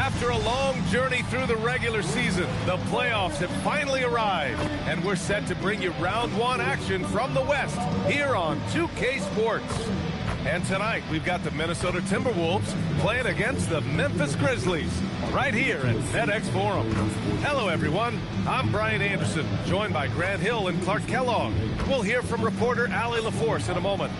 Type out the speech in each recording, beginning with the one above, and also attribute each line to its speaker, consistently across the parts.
Speaker 1: After a long journey through the regular season, the playoffs have finally arrived, and we're set to bring you round one action from the West here on 2K Sports. And tonight, we've got the Minnesota Timberwolves playing against the Memphis Grizzlies right here at FedEx Forum. Hello, everyone. I'm Brian Anderson, joined by Grant Hill and Clark Kellogg. We'll hear from reporter Allie LaForce in a moment.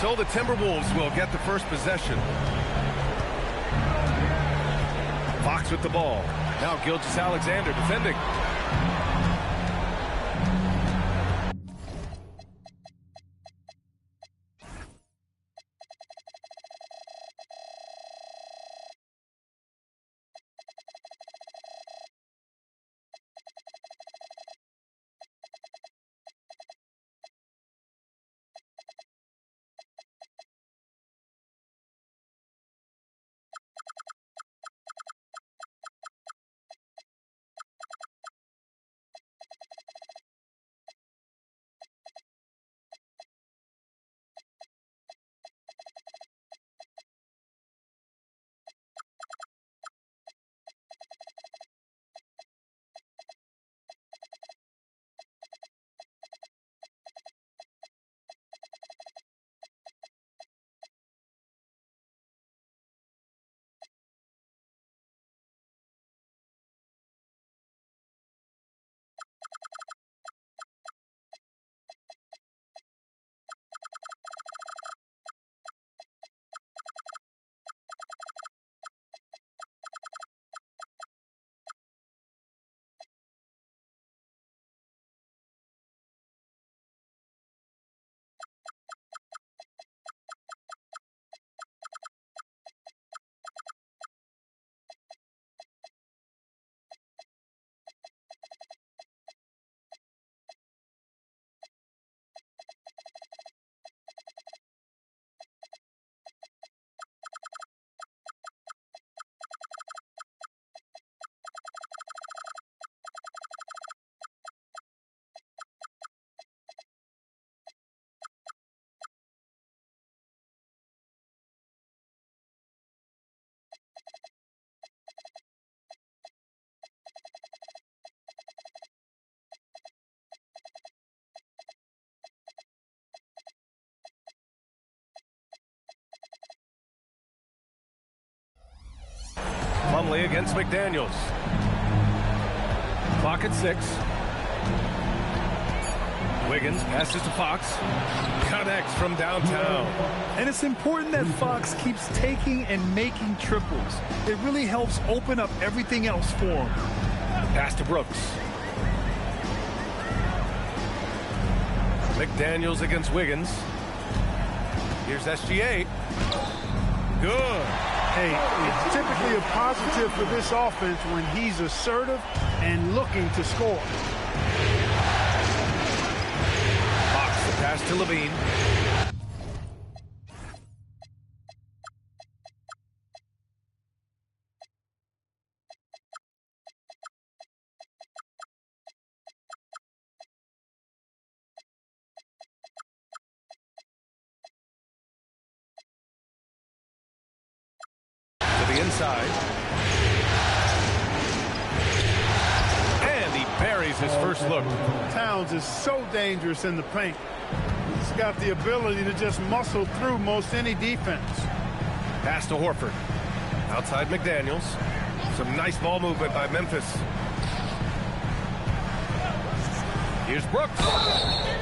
Speaker 1: So the Timberwolves will get the first possession. Fox with the ball. Now Gilgeous-Alexander defending. Plumlee against McDaniels. Clock at 6. Wiggins passes to Fox. Connects from downtown.
Speaker 2: And it's important that Fox keeps taking and making triples. It really helps open up everything else for him.
Speaker 1: Pass to Brooks. McDaniels against Wiggins. Here's SGA. Good.
Speaker 3: Hey, it's typically a positive for this offense when he's assertive and looking to score.
Speaker 1: Fox, the pass to Levine. Inside. And he buries his first look.
Speaker 3: Towns is so dangerous in the paint. He's got the ability to just muscle through most any defense.
Speaker 1: Pass to Horford. Outside McDaniels. Some nice ball movement by Memphis. Here's Brooks.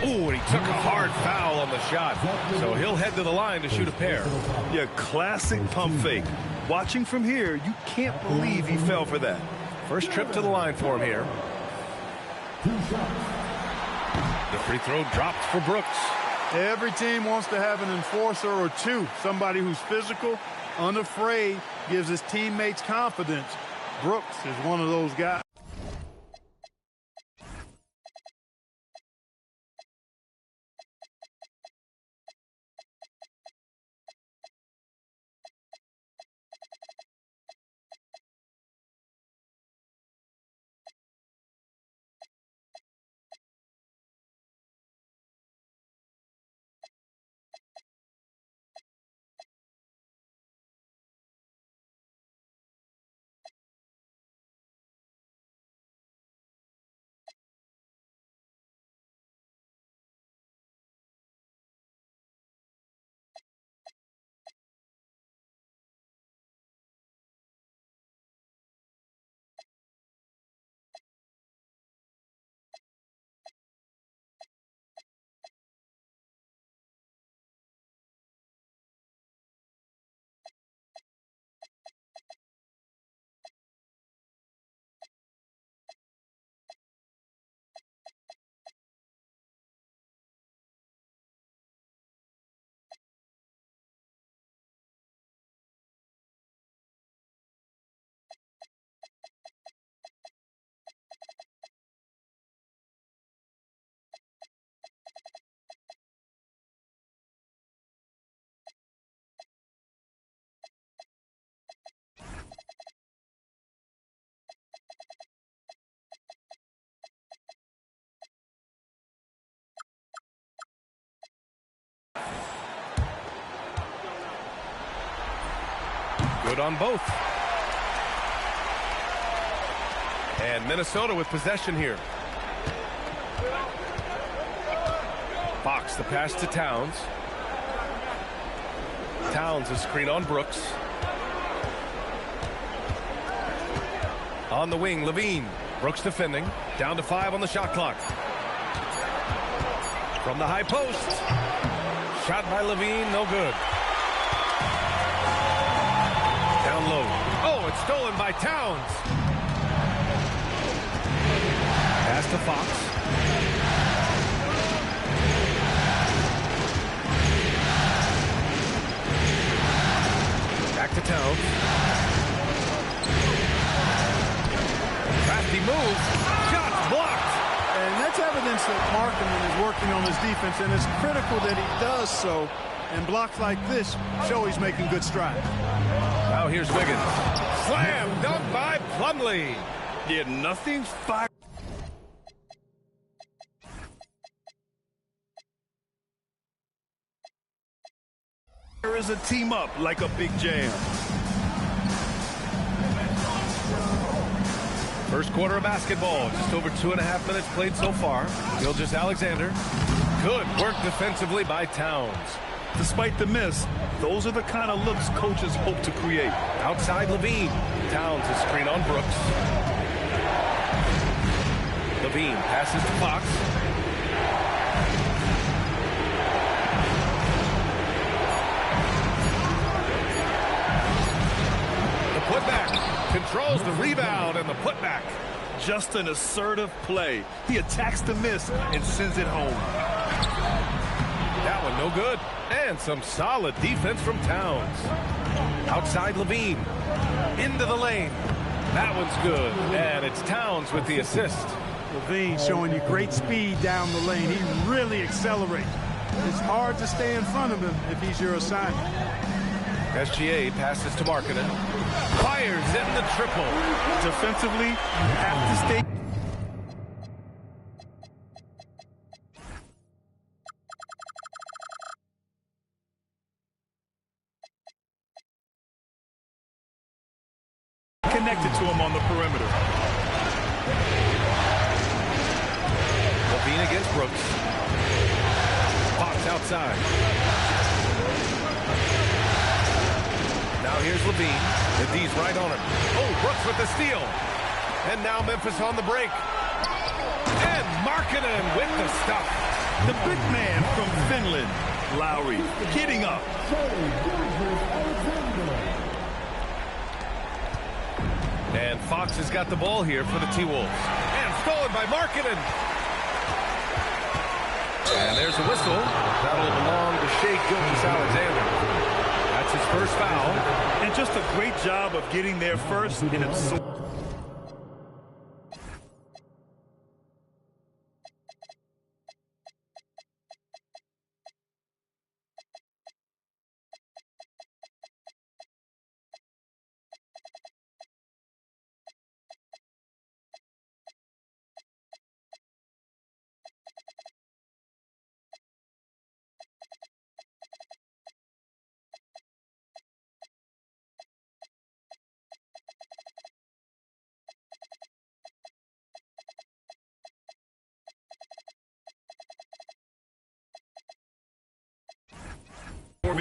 Speaker 1: Ooh, and he took a hard foul on the shot. So he'll head to the line to shoot a pair.
Speaker 4: Yeah, classic pump fake. Watching from here, you can't believe he fell for that.
Speaker 1: First trip to the line for him here. The free throw dropped for Brooks.
Speaker 3: Every team wants to have an enforcer or two. Somebody who's physical, unafraid, gives his teammates confidence. Brooks is one of those guys.
Speaker 1: Good on both. And Minnesota with possession here. Fox, the pass to Towns. Towns, a screen on Brooks. On the wing, Levine. Brooks defending. Down to 5 on the shot clock. From the high post. Shot by Levine, no good. Down low. Oh, it's stolen by Towns. Pass to Fox. Back to Towns. Crafty move. Shot blocked.
Speaker 3: And that's evidence that Markkanen is working on his defense, and it's critical that he does so. And blocks like this show he's making good strides.
Speaker 1: Now here's Wiggins. Slam dunk by Plumlee.
Speaker 4: Yeah, nothing's fire. There is a team up like a big jam.
Speaker 1: First quarter of basketball. Just over 2.5 minutes played so far. Gilgeous-Alexander. Good work defensively by Towns.
Speaker 4: Despite the miss, those are the kind of looks coaches hope to create.
Speaker 1: Outside Levine. Towns a screen on Brooks. Levine passes to Fox. The putback. Controls the rebound and the putback.
Speaker 4: Just an assertive play. He attacks the miss and sends it home.
Speaker 1: That one no good. And some solid defense from Towns. Outside Levine. Into the lane. That one's good. And it's Towns with the assist.
Speaker 3: Levine showing you great speed down the lane. He really accelerates. It's hard to stay in front of him if he's your assignment.
Speaker 1: SGA passes to Markkanen. Fires in the triple.
Speaker 4: Defensively, you have to stay. Connected to him on the perimeter.
Speaker 1: Levine against Brooks. Fox outside. Now here's Levine. The D's right on him. Oh, Brooks with the steal. And now Memphis on the break. And Markkanen with the stop.
Speaker 4: The big man from Finland, Lowry, getting up.
Speaker 1: And Fox has got the ball here for the T-Wolves. And stolen by Markkanen. And there's a whistle. That'll belong to Shai Gilgeous-Alexander. That's his first foul.
Speaker 4: And just a great job of getting there first and absorbing.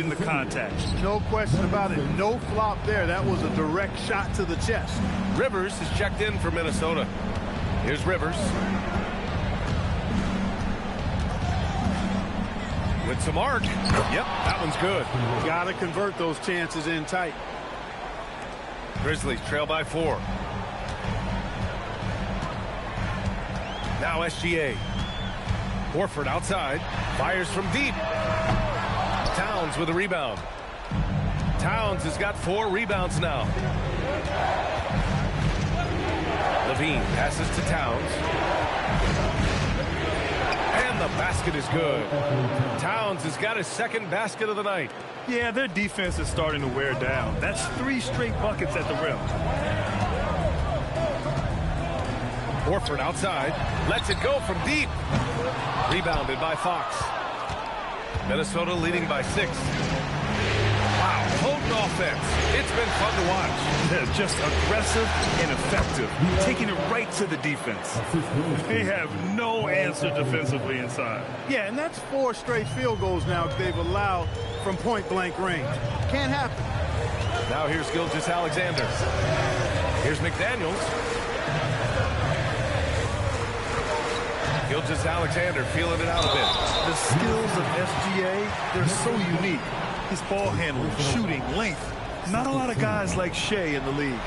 Speaker 4: The contact.
Speaker 3: No question about it. No flop there. That was a direct shot to the chest.
Speaker 1: Rivers is checked in for Minnesota. Here's Rivers. With some arc. Yep, that one's good.
Speaker 3: Got to convert those chances in tight.
Speaker 1: Grizzlies trail by 4. Now SGA. Horford outside. Fires from deep. Towns with a rebound. Towns has got 4 rebounds now. Levine passes to Towns. And the basket is good. Towns has got his second basket of the night.
Speaker 4: Yeah, their defense is starting to wear down. That's 3 straight buckets at the rim.
Speaker 1: Horford outside. Lets it go from deep. Rebounded by Fox. Minnesota leading by 6. Wow, potent offense. It's been fun to watch.
Speaker 4: They're just aggressive and effective, taking it right to the defense. They have no answer defensively inside.
Speaker 3: Yeah, and that's 4 straight field goals now they've allowed from point-blank range. Can't happen.
Speaker 1: Now here's Gilgeous-Alexander. Here's McDaniels. Gilgeous-Alexander feeling it out a bit.
Speaker 2: The skills of SGA, they're so unique. His ball handling, shooting, length. Not a lot of guys like Shea in the league.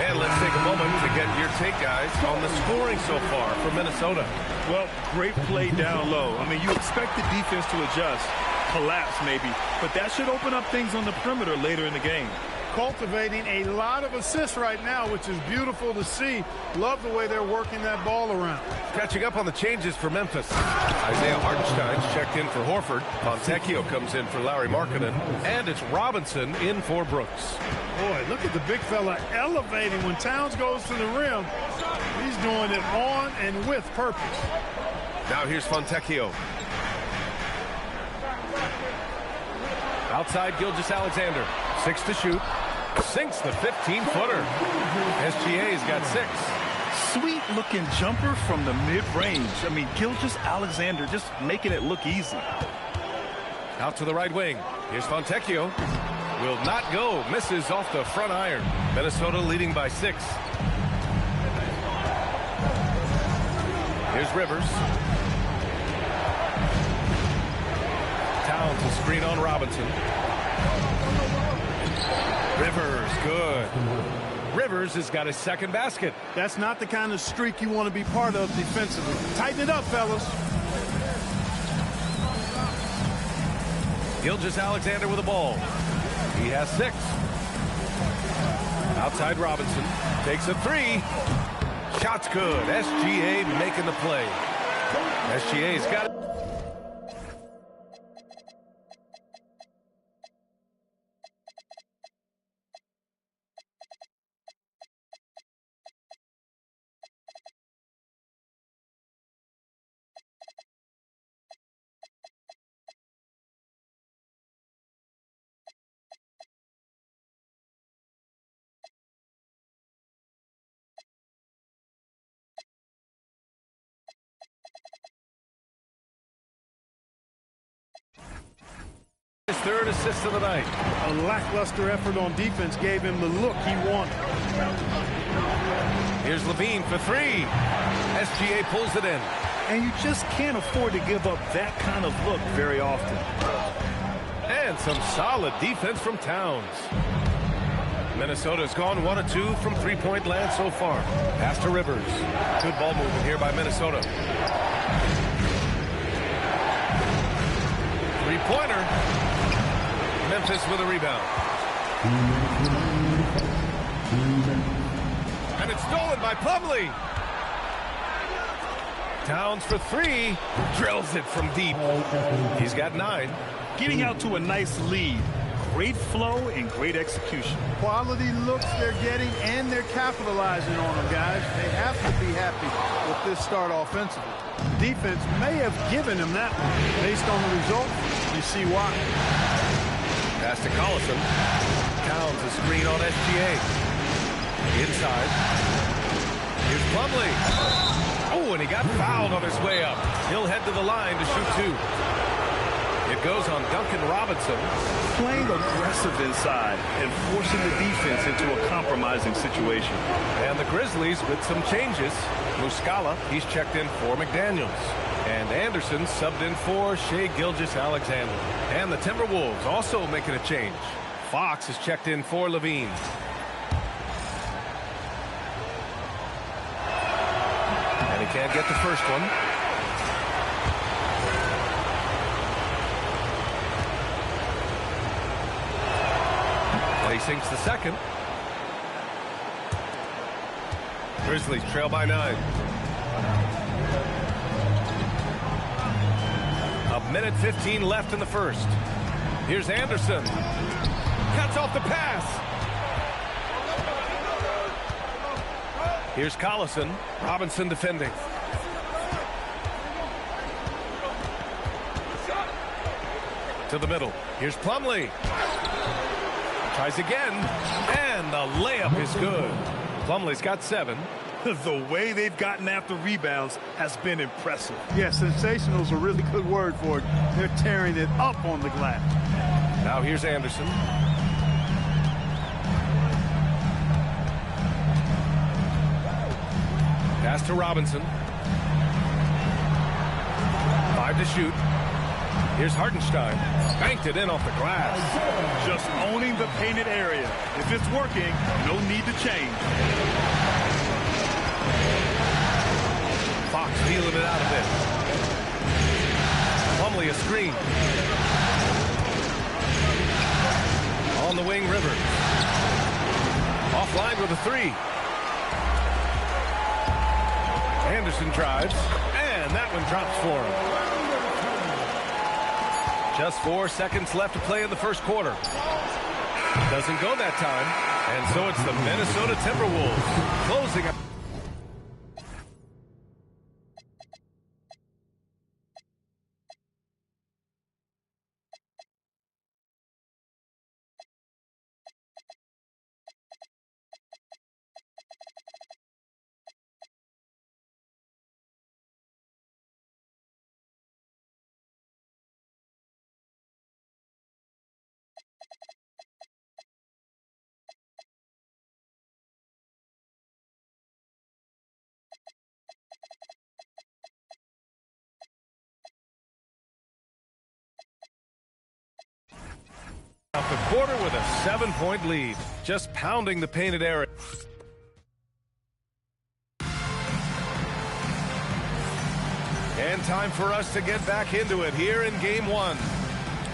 Speaker 1: And let's take a moment to get your take, guys, on the scoring so far for Minnesota.
Speaker 4: Well, great play down low. I mean, you expect the defense to adjust, collapse maybe, but that should open up things on the perimeter later in the game.
Speaker 3: Cultivating a lot of assists right now, which is beautiful to see. Love the way they're working that ball around.
Speaker 1: Catching up on the changes for Memphis. Isaiah Hartenstein's checked in for Horford. Fontecchio comes in for Larry Markkinen. And it's Robinson in for Brooks.
Speaker 3: Boy, look at the big fella elevating when Towns goes to the rim. He's doing it on and with purpose.
Speaker 1: Now here's Fontecchio. Outside Gilgeous-Alexander. 6 to shoot. Sinks the 15-footer. SGA's got 6.
Speaker 2: Sweet looking jumper from the mid-range. I mean, Gilgeous-Alexander just making it look easy.
Speaker 1: Out to the right wing. Here's Fontecchio. Will not go. Misses off the front iron. Minnesota leading by 6. Here's Rivers. Towns a screen on Robinson. Rivers, good. Rivers has got his second basket.
Speaker 3: That's not the kind of streak you want to be part of defensively. Tighten it up, fellas.
Speaker 1: Gilgeous-Alexander with the ball. He has 6. Outside Robinson. Takes a 3. Shot's good. SGA making the play. SGA's got it. His 3rd assist of the night.
Speaker 3: A lackluster effort on defense gave him the look he wanted.
Speaker 1: Here's Levine for 3. SGA pulls it in.
Speaker 2: And you just can't afford to give up that kind of look very often.
Speaker 1: And some solid defense from Towns. Minnesota's gone 1 of 2 from three-point land so far. Pass to Rivers. Good ball movement here by Minnesota. Three-pointer. Memphis with a rebound. And it's stolen by Plumlee. Towns for 3. Drills it from deep. He's got 9.
Speaker 2: Getting out to a nice lead. Great flow and great execution.
Speaker 3: Quality looks they're getting, and they're capitalizing on them, guys. They have to be happy with this start offensively. Defense may have given them that one. Based on the result, you see why.
Speaker 1: Pass to Collison. Towns a screen on SGA. Inside. Here's Plumlee. Oh, and he got fouled on his way up. He'll head to the line to shoot 2. It goes on Duncan Robinson.
Speaker 4: Playing aggressive inside and forcing the defense into a compromising situation.
Speaker 1: And the Grizzlies with some changes. Muscala, he's checked in for McDaniels. And Anderson subbed in for Shea Gilgeous-Alexander. And the Timberwolves also making a change. Fox is checked in for Levine. And he can't get the first one. And he sinks the second. Grizzlies trail by 9. A minute 15 left in the first. Here's Anderson. Cuts off the pass. Here's Collison. Robinson defending. To the middle. Here's Plumlee. Tries again, and the layup is good. Plumlee's got 7.
Speaker 4: The way they've gotten after rebounds has been impressive.
Speaker 3: Yeah, sensational is a really good word for it. They're tearing it up on the glass.
Speaker 1: Now here's Anderson. Pass to Robinson. 5 to shoot. Here's Hartenstein. Banked it in off the glass.
Speaker 4: Just owning the painted area. If it's working, no need to change.
Speaker 1: Fox feeling it out a bit. Plumlee a screen. On the wing, Rivers. Offline with a 3. Anderson drives, and that one drops for him. Just 4 seconds left to play in the first quarter. Doesn't go that time, and so it's the Minnesota Timberwolves closing up. Out the quarter with a 7-point lead. Just pounding the painted area. And time for us to get back into it here in game 1.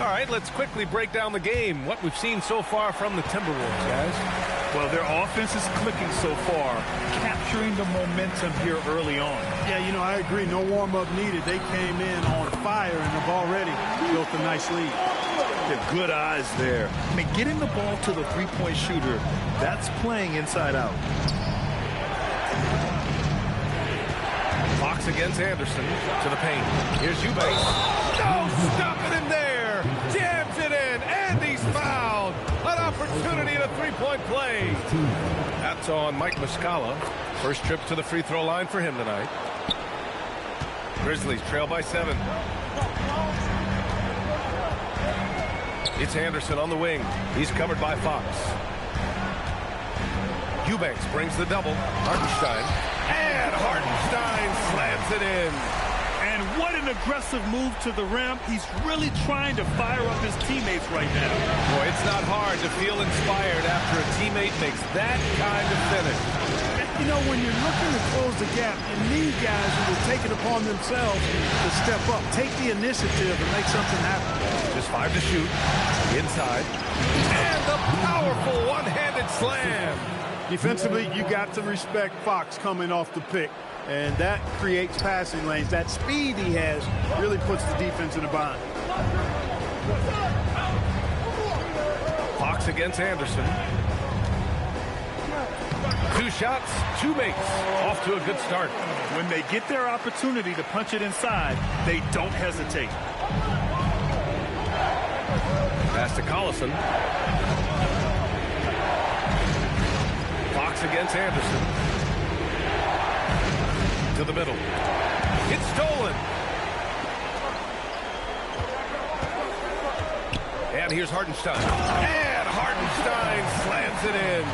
Speaker 1: All right, let's quickly break down the game. What we've seen so far from the Timberwolves, guys.
Speaker 4: Well, their offense is clicking so far, capturing the momentum here early on.
Speaker 3: Yeah, you know, I agree. No warm-up needed. They came in on fire and have already built a nice lead.
Speaker 4: They're good eyes there. I mean, getting the ball to the three-point shooter, that's playing inside out.
Speaker 1: Fox against Anderson to the paint. Here's Eubanks. No, stopping him there. Jams it in, and he's fouled. An opportunity at a three-point play. That's on Mike Muscala. First trip to the free throw line for him tonight. Grizzlies trail by 7. It's Anderson on the wing. He's covered by Fox. Eubanks brings the double. Hartenstein. And Hartenstein slams it in.
Speaker 4: And what an aggressive move to the rim. He's really trying to fire up his teammates right now.
Speaker 1: Boy, it's not hard to feel inspired after a teammate makes that kind of finish.
Speaker 3: You know, when you're looking to close the gap, you need guys who will take it upon themselves to step up, take the initiative, and make something happen.
Speaker 1: Just 5 to shoot. Inside. And the powerful one-handed slam.
Speaker 3: Defensively, you got to respect Fox coming off the pick. And that creates passing lanes. That speed he has really puts the defense in a bind.
Speaker 1: Fox against Anderson. 2 shots, 2 makes. Off to a good start.
Speaker 4: When they get their opportunity to punch it inside, they don't hesitate.
Speaker 1: Pass to Collison. Fox against Anderson. To the middle. It's stolen. And here's Hartenstein. And Hartenstein slams it in.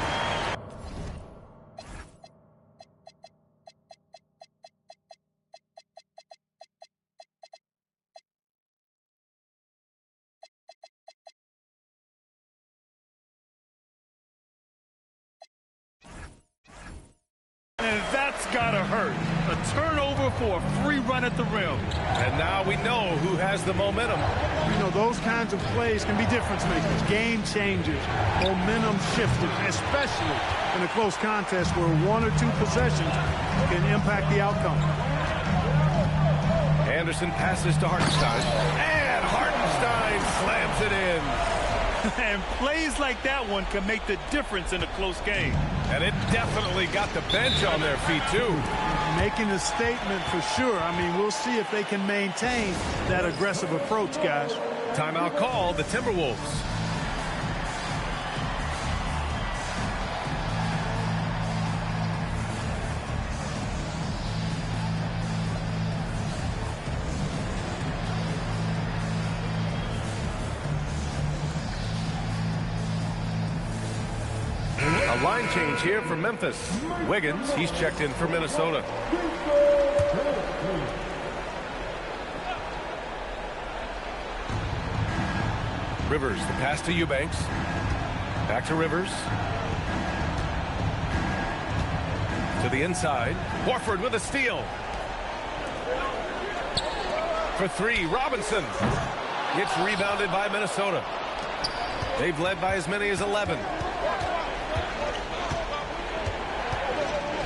Speaker 4: And that's gotta hurt. A turnover for a free run at the rim.
Speaker 1: And now we know who has the momentum.
Speaker 3: You know, those kinds of plays can be difference makers, game changers, momentum shifters, especially in a close contest where 1 or 2 possessions can impact the outcome.
Speaker 1: Anderson passes to Hartenstein. And Hartenstein slams it in.
Speaker 4: And plays like that one can make the difference in a close game.
Speaker 1: And it definitely got the bench on their feet, too.
Speaker 3: Making a statement for sure. I mean, we'll see if they can maintain that aggressive approach, guys.
Speaker 1: Timeout call, the Timberwolves. A line change here for Memphis. Wiggins, he's checked in for Minnesota. Rivers, the pass to Eubanks. Back to Rivers. To the inside. Horford with a steal. For three, Robinson. It's rebounded by Minnesota. They've led by as many as 11.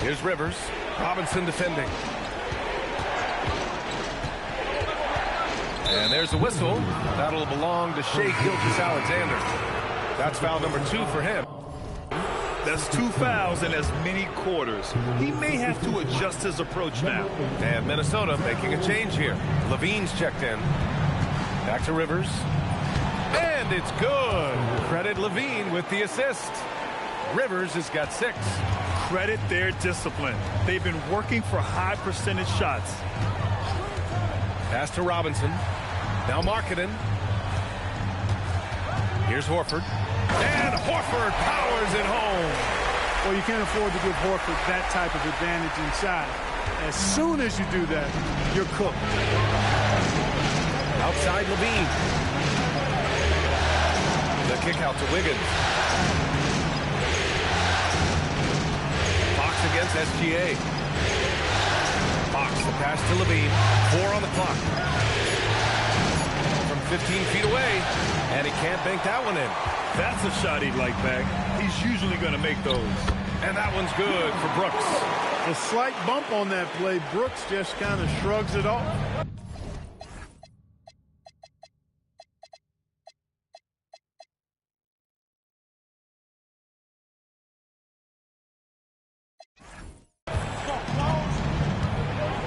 Speaker 1: Here's Rivers. Robinson defending. And there's a whistle. That'll belong to Shai Gilgeous-Alexander. That's foul number 2 for him.
Speaker 4: That's 2 fouls in as many quarters. He may have to adjust his approach now.
Speaker 1: And Minnesota making a change here. Levine's checked in. Back to Rivers. And it's good. Credit Levine with the assist. Rivers has got 6.
Speaker 4: Credit their discipline. They've been working for high percentage shots.
Speaker 1: Pass to Robinson. Now Markkanen. Here's Horford. And Horford powers it home.
Speaker 3: Well, you can't afford to give Horford that type of advantage inside. As soon as you do that, you're cooked.
Speaker 1: Outside Levine. The kick out to Wiggins. Fox against SGA. Fox, the pass to Levine. 4 on the clock. From 15 feet away. And he can't bank that one in.
Speaker 4: That's a shot he'd like back. He's usually going to make those.
Speaker 1: And that one's good for Brooks.
Speaker 3: A slight bump on that play. Brooks just kind of shrugs it off.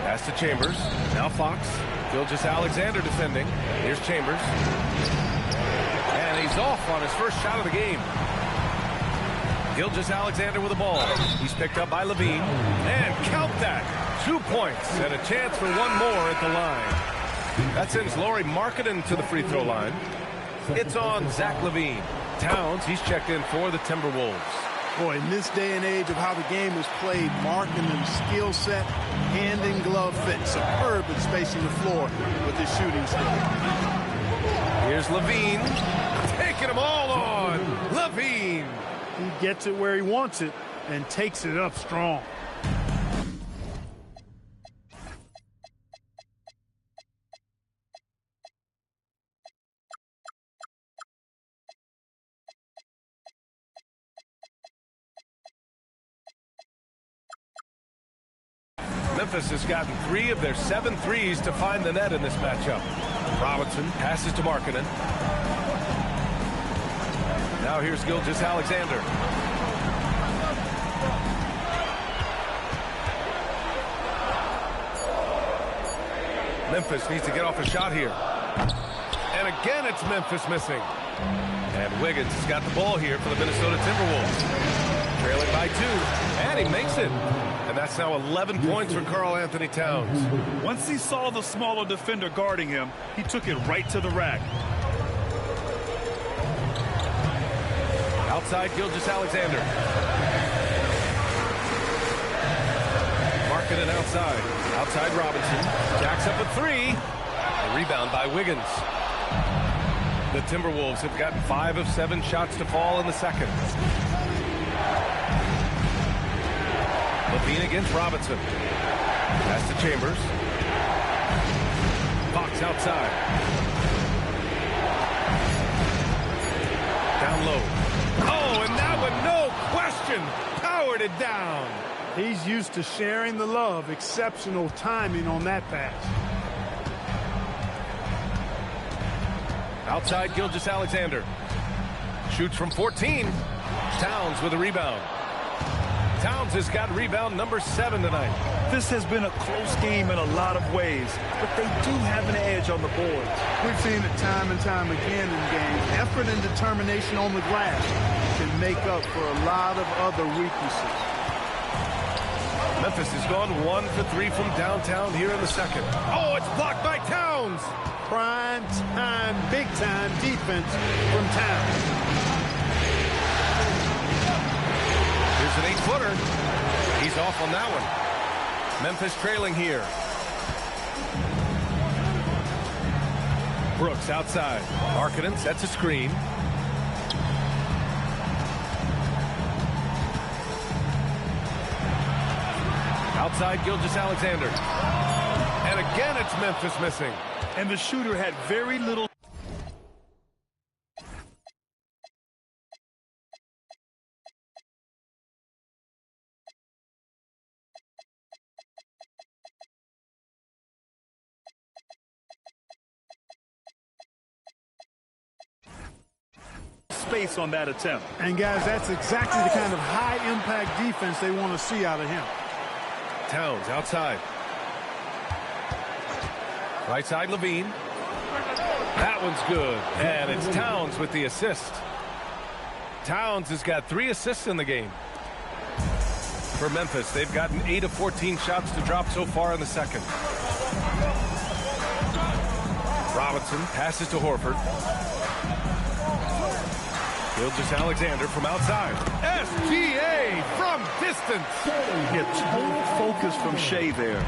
Speaker 1: Pass to Chambers. Now Fox. Gilgeous-Alexander defending. Here's Chambers. And he's off on his first shot of the game. Gilgeous-Alexander with the ball. He's picked up by Levine. And count that. 2 points and a chance for one more at the line. That sends Lauri Markkanen to the free throw line. It's on Zach LaVine. Towns, he's checked in for the Timberwolves.
Speaker 3: Boy, in this day and age of how the game is played, Markkanen's skill set, hand and glove fit, superb at spacing the floor with his shooting skill.
Speaker 1: Here's Levine, taking them all on. Levine.
Speaker 3: He gets it where he wants it and takes it up strong.
Speaker 1: Memphis has gotten 3 of their 7 threes to find the net in this matchup. Robinson passes to Markkanen. Now here's Gilgeous-Alexander. Memphis needs to get off a shot here. And again, it's Memphis missing. And Wiggins has got the ball here for the Minnesota Timberwolves. Trailing by 2, and he makes it. And that's now 11 points for Karl-Anthony Towns.
Speaker 4: Once he saw the smaller defender guarding him, he took it right to the rack.
Speaker 1: Outside Gilgeous-Alexander. Markkanen outside. Outside Robinson. Jacks up a 3. A rebound by Wiggins. The Timberwolves have gotten 5 of 7 shots to fall in the second. Levine against Robinson. Pass to Chambers. Fox outside. Down low. Oh, and that one, no question, powered it down.
Speaker 3: He's used to sharing the love. Exceptional timing on that pass.
Speaker 1: Outside Gilgeous-Alexander. Shoots from 14. Towns with a rebound. Towns has got rebound number 7 tonight.
Speaker 4: This has been a close game in a lot of ways, but they do have an edge on the boards.
Speaker 3: We've seen it time and time again in games. Effort and determination on the glass can make up for a lot of other weaknesses.
Speaker 1: Memphis has gone 1 for 3 from downtown here in the second. Oh, it's blocked by Towns.
Speaker 3: Prime time, big time defense from Towns.
Speaker 1: return. He's off on that one. Memphis trailing here. Brooks outside. Markkanen sets a screen. Outside Gilgeous-Alexander. And again it's Memphis missing.
Speaker 4: And the shooter had very little space on that attempt.
Speaker 3: And guys, that's exactly the kind of high-impact defense they want to see out of him.
Speaker 1: Towns outside. Right side Levine. That one's good. And it's Towns with the assist. Towns has got 3 assists in the game. For Memphis, they've gotten 8 of 14 shots to drop so far in the second. Robinson passes to Horford. Gilgeous-Alexander from outside. SGA from distance.
Speaker 4: Yeah, total focus from Shea there.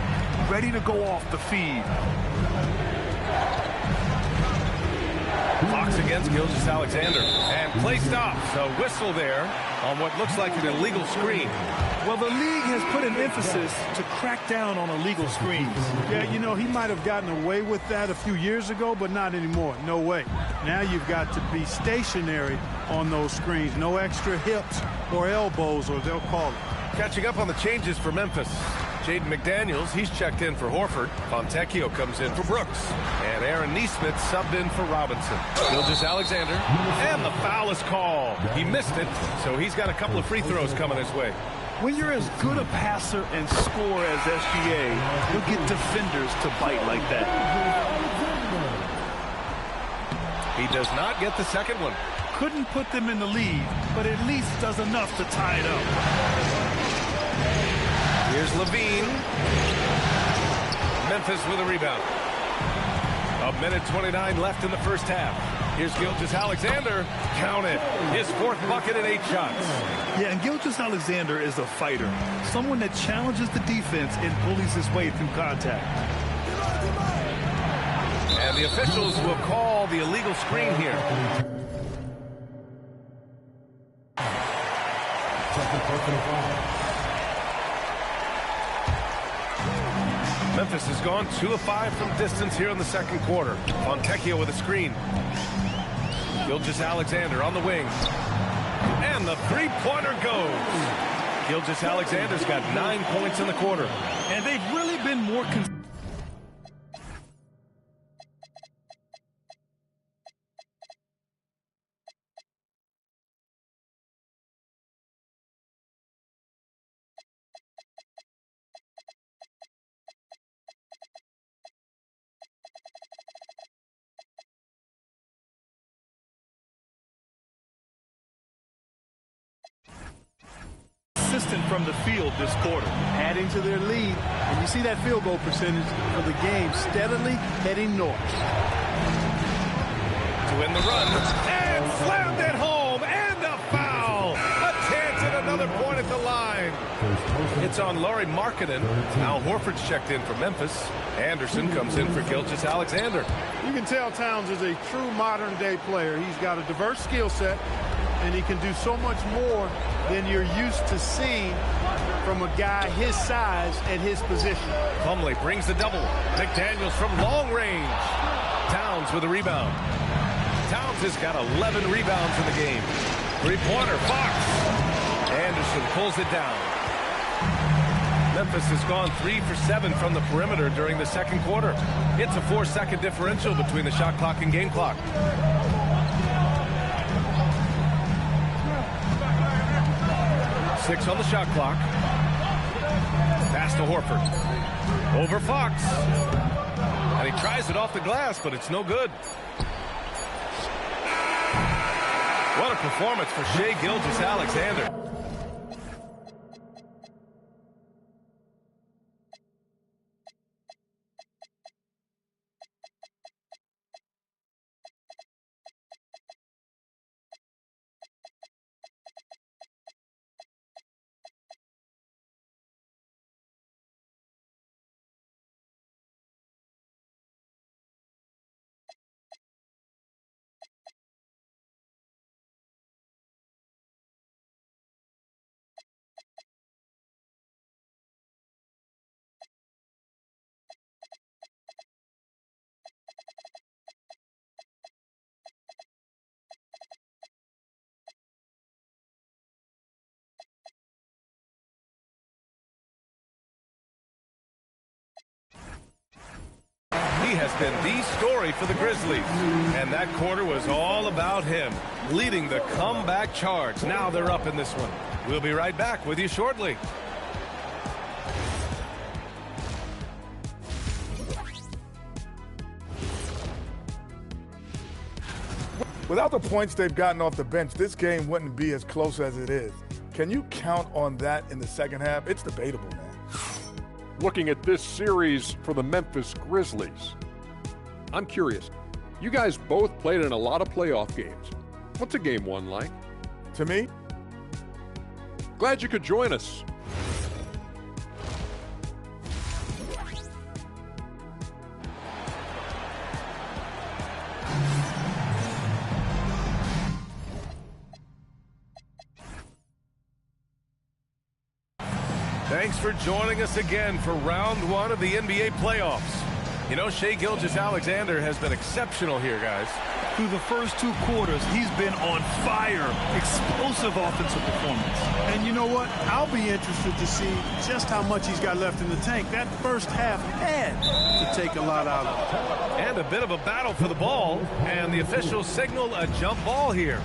Speaker 4: Ready to go off the feed.
Speaker 1: Fox against Gilgeous-Alexander. And play stops. A whistle there on what looks like an illegal screen.
Speaker 4: Well, the league has put an emphasis to crack down on illegal screens.
Speaker 3: Yeah, you know, he might have gotten away with that a few years ago, but not anymore. No way. Now you've got to be stationary on those screens. No extra hips or elbows, or they'll call it.
Speaker 1: Catching up on the changes for Memphis. Jaden McDaniels, he's checked in for Horford. Fontecchio comes in for Brooks. And Aaron Nesmith subbed in for Robinson. Gilgeous-Alexander. And the foul is called. He missed it, so he's got a couple of free throws coming his way.
Speaker 4: When you're as good a passer and scorer as SGA, you'll get defenders to bite like that.
Speaker 1: He does not get the second one.
Speaker 4: Couldn't put them in the lead, but at least does enough to tie it up.
Speaker 1: Here's Levine. Memphis with a rebound. 1:29 left in the first half. Here's Gilgeous-Alexander. Count it. His 4th bucket in 8 shots.
Speaker 4: Yeah, and Gilgeous-Alexander is a fighter. Someone that challenges the defense and bullies his way through contact.
Speaker 1: And the officials will call the illegal screen here. Memphis has gone 2 of 5 from distance here in the second quarter. Fontecchio with a screen. Gilgeous-Alexander on the wing. And the three-pointer goes. Gilgeous-Alexander's got 9 points in the quarter.
Speaker 4: And they've really been more consistent from the field this quarter.
Speaker 3: Adding to their lead. And you see that field goal percentage for the game steadily heading north.
Speaker 1: To win the run. And slammed it home. And a foul. A chance at another point at the line. It's on Lauri Markkanen. Al Horford's checked in for Memphis. Anderson comes in for Gilgeous-Alexander.
Speaker 3: You can tell Towns is a true modern-day player. He's got a diverse skill set, and he can do so much more than you're used to seeing from a guy his size at his position.
Speaker 1: Plumlee brings the double. McDaniels from long range. Towns with a rebound. Towns has got 11 rebounds in the game. Three-pointer, Fox. Anderson pulls it down. Memphis has gone 3 for 7 from the perimeter during the second quarter. It's a 4-second differential between the shot clock and game clock. Six on the shot clock. Pass to Horford. Over Fox. And he tries it off the glass, but it's no good. What a performance for Shai Gilgeous-Alexander. He has been the story for the Grizzlies. And that quarter was all about him, leading the comeback charge. Now they're up in this one. We'll be right back with you shortly.
Speaker 5: Without the points they've gotten off the bench, this game wouldn't be as close as it is. Can you count on that in the second half? It's debatable, man.
Speaker 6: Looking at this series for the Memphis Grizzlies, I'm curious. You guys both played in a lot of playoff games. What's a game one like?
Speaker 5: To me,
Speaker 6: Glad you could join us.
Speaker 1: Thanks for joining us again for round one of the NBA playoffs. You know, Shai Gilgeous-Alexander has been exceptional here, guys.
Speaker 4: Through the first two quarters, he's been on fire. Explosive offensive performance.
Speaker 3: And you know what? I'll be interested to see just how much he's got left in the tank. That first half had to take a lot out of it.
Speaker 1: And a bit of a battle for the ball, and the officials signal a jump ball here.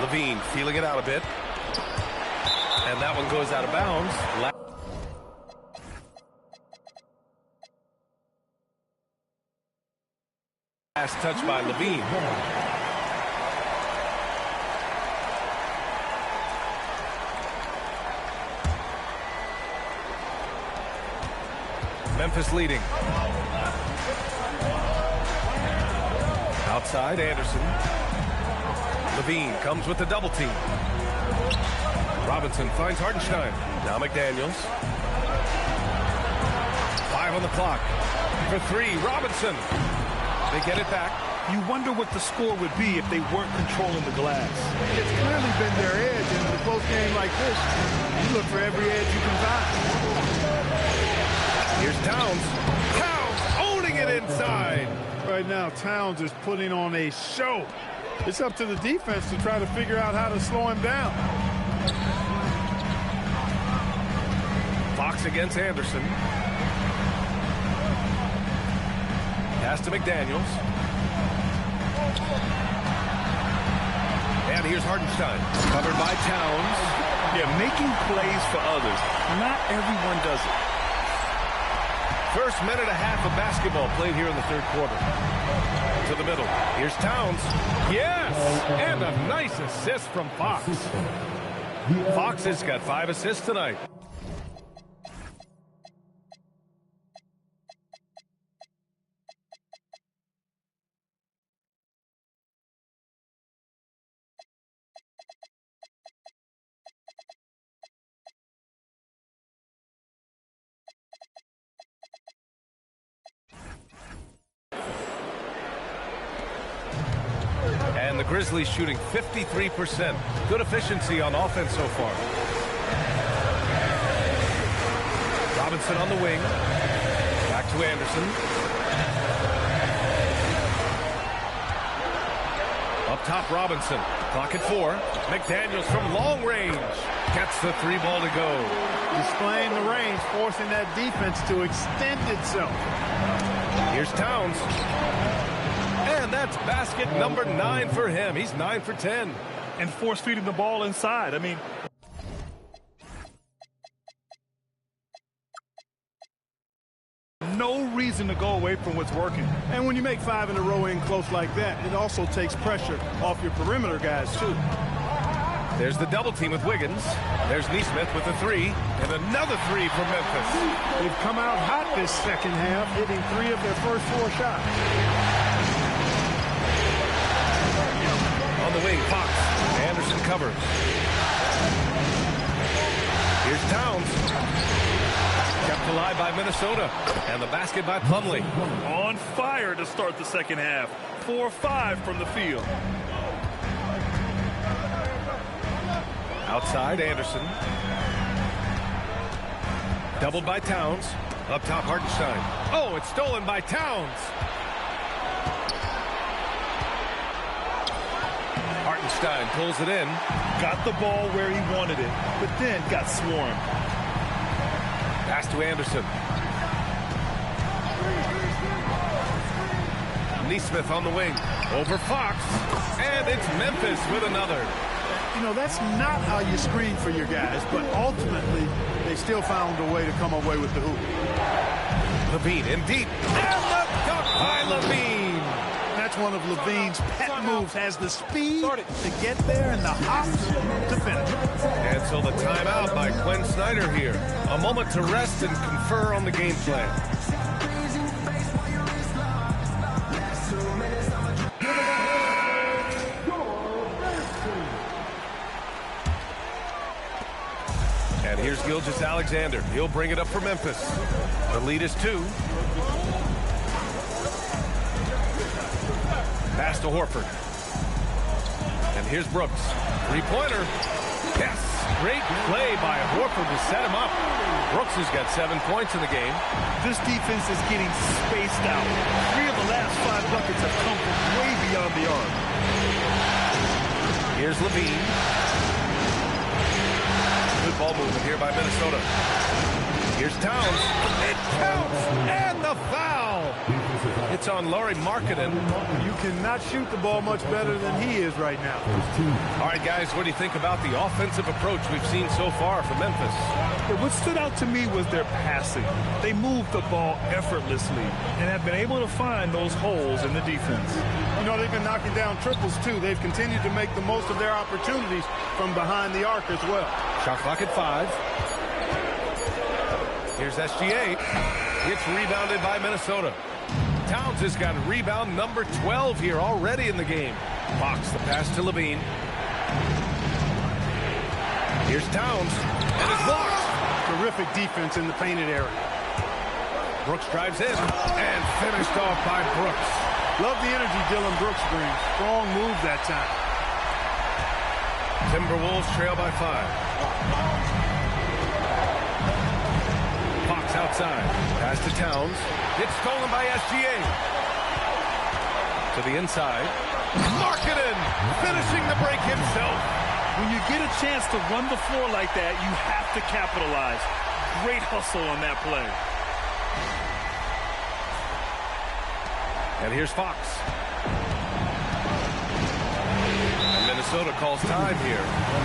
Speaker 1: Levine feeling it out a bit. And that one goes out of bounds. Last touch by Levine. Memphis leading. Outside, Anderson. Levine comes with the double team. Robinson finds Hartenstein. Now McDaniels. 5 on the clock. For 3, Robinson. They get it back.
Speaker 4: You wonder what the score would be if they weren't controlling the glass.
Speaker 3: It's clearly been their edge, and in a close game like this, you look for every edge you can find.
Speaker 1: Here's Towns. Towns owning it inside.
Speaker 3: Right now, Towns is putting on a show. It's up to the defense to try to figure out how to slow him down.
Speaker 1: Fox against Anderson. Pass to McDaniels. And here's Hartenstein. Covered by Towns.
Speaker 4: Yeah, making plays for others. Not everyone does it.
Speaker 1: First minute and a half of basketball played here in the third quarter. To the middle. Here's Towns. Yes! And a nice assist from Fox. Fox has got 5 assists tonight. And the Grizzlies shooting 53%. Good efficiency on offense so far. Robinson on the wing. Back to Anderson. Up top, Robinson. Clock at 4. McDaniels from long range. Gets the 3 ball to go.
Speaker 3: Displaying the range, forcing that defense to extend itself.
Speaker 1: Here's Towns. And that's basket number 9 for him. He's 9 for 10.
Speaker 4: And force feeding the ball inside. I mean, no reason to go away from what's working.
Speaker 3: And when you make 5 in a row in close like that, it also takes pressure off your perimeter guys, too.
Speaker 1: There's the double team with Wiggins. There's Nesmith with a 3. And another 3 for Memphis.
Speaker 3: They've come out hot this second half, hitting 3 of their first 4 shots.
Speaker 1: On the wing, Fox. Anderson covers. Here's Towns. Kept alive by Minnesota. And the basket by Plumlee.
Speaker 4: On fire to start the second half. 4-5 from the field.
Speaker 1: Outside, Anderson. Doubled by Towns. Up top, Hartenstein. Oh, it's stolen by Towns. Hartenstein pulls it in.
Speaker 4: Got the ball where he wanted it, but then got swarmed.
Speaker 1: Pass to Anderson. Neesmith on the wing. Over Fox. And it's Memphis with another.
Speaker 3: You know, that's not how you screen for your guys, but ultimately they still found a way to come away with the hoop.
Speaker 1: Levine in deep. And the dunk by Levine.
Speaker 3: That's one of Levine's pet moves. Has the speed to get there and the hops to finish.
Speaker 1: And so the timeout by Quinn Snyder here. A moment to rest and confer on the game plan. And here's Gilgeous-Alexander. He'll bring it up for Memphis. The lead is 2. Pass to Horford. And here's Brooks. Three-pointer. Yes. Great play by Horford to set him up. Brooks has got 7 points in the game.
Speaker 4: This defense is getting spaced out. 3 of the last 5 buckets have come from way beyond the arc.
Speaker 1: Here's Levine. Good ball movement here by Minnesota. Here's Towns. It counts! And the foul! It's on Lauri Markkanen.
Speaker 3: You cannot shoot the ball much better than he is right now.
Speaker 1: All right, guys, what do you think about the offensive approach we've seen so far from Memphis?
Speaker 4: Yeah, what stood out to me was their passing. They moved the ball effortlessly and have been able to find those holes in the defense.
Speaker 3: You know, they've been knocking down triples, too. They've continued to make the most of their opportunities from behind the arc as well.
Speaker 1: Shot clock at 5. Here's SGA. It's rebounded by Minnesota. Towns has got rebound number 12 here already in the game. Fox, the pass to Levine. Here's Towns, and it's blocked.
Speaker 3: Terrific defense in the painted area.
Speaker 1: Brooks drives in, and finished off by Brooks.
Speaker 3: Love the energy Dylan Brooks brings. Strong move that time.
Speaker 1: Timberwolves trail by 5. Fox outside. Pass to Towns. It's stolen by SGA. To the inside. Markkanen finishing the break himself.
Speaker 4: When you get a chance to run the floor like that, you have to capitalize. Great hustle on that play.
Speaker 1: And here's Fox. And Minnesota calls time here.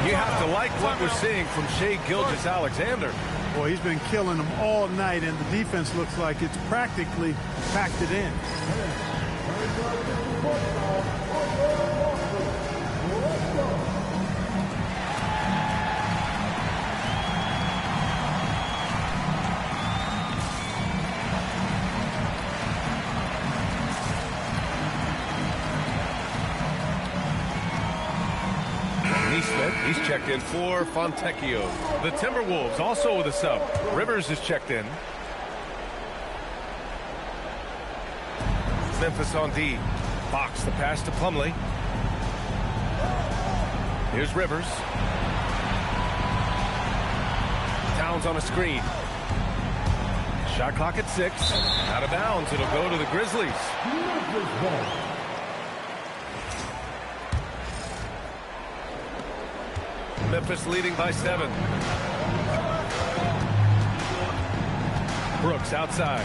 Speaker 1: You have to like what we're seeing from Shai Gilgeous-Alexander.
Speaker 3: Boy, he's been killing them all night, and the defense looks like it's practically packed it in.
Speaker 1: He's checked in for Fontecchio. The Timberwolves also with a sub. Rivers is checked in. Memphis on D. Fox the pass to Plumlee. Here's Rivers. Towns on a screen. Shot clock at 6. Out of bounds. It'll go to the Grizzlies. Memphis leading by 7. Brooks outside.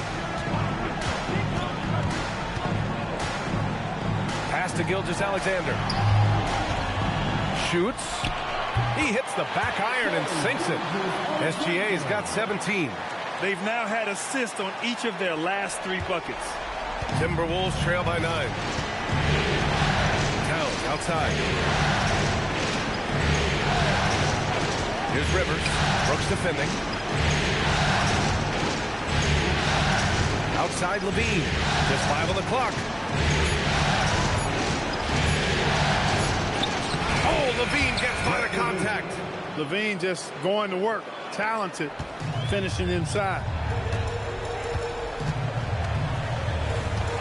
Speaker 1: Pass to Gilgeous-Alexander. Shoots. He hits the back iron and sinks it. SGA's got 17.
Speaker 4: They've now had assists on each of their last 3 buckets.
Speaker 1: Timberwolves trail by 9. Towns outside. Here's Rivers. Brooks defending. Outside Levine. Just 5 on the clock. Oh, Levine gets by the contact.
Speaker 3: Levine just going to work. Talented. Finishing inside.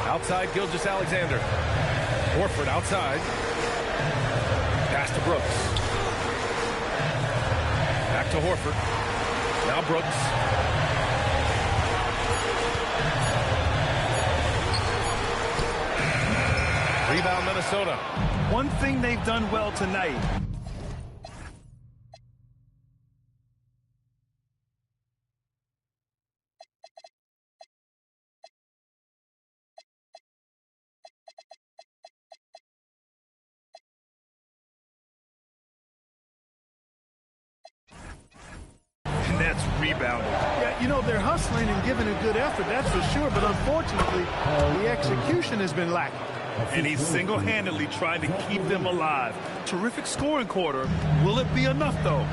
Speaker 1: Outside Gilgeous-Alexander. Horford outside. Pass to Brooks. Back to Horford. Now Brooks. Rebound, Minnesota.
Speaker 4: One thing they've done well tonight. And that's rebounded.
Speaker 3: Yeah, you know, they're hustling and giving a good effort, that's for sure, but unfortunately, the execution has been lacking.
Speaker 4: And he's single-handedly trying to keep them alive. Terrific scoring quarter. Will it be enough, though?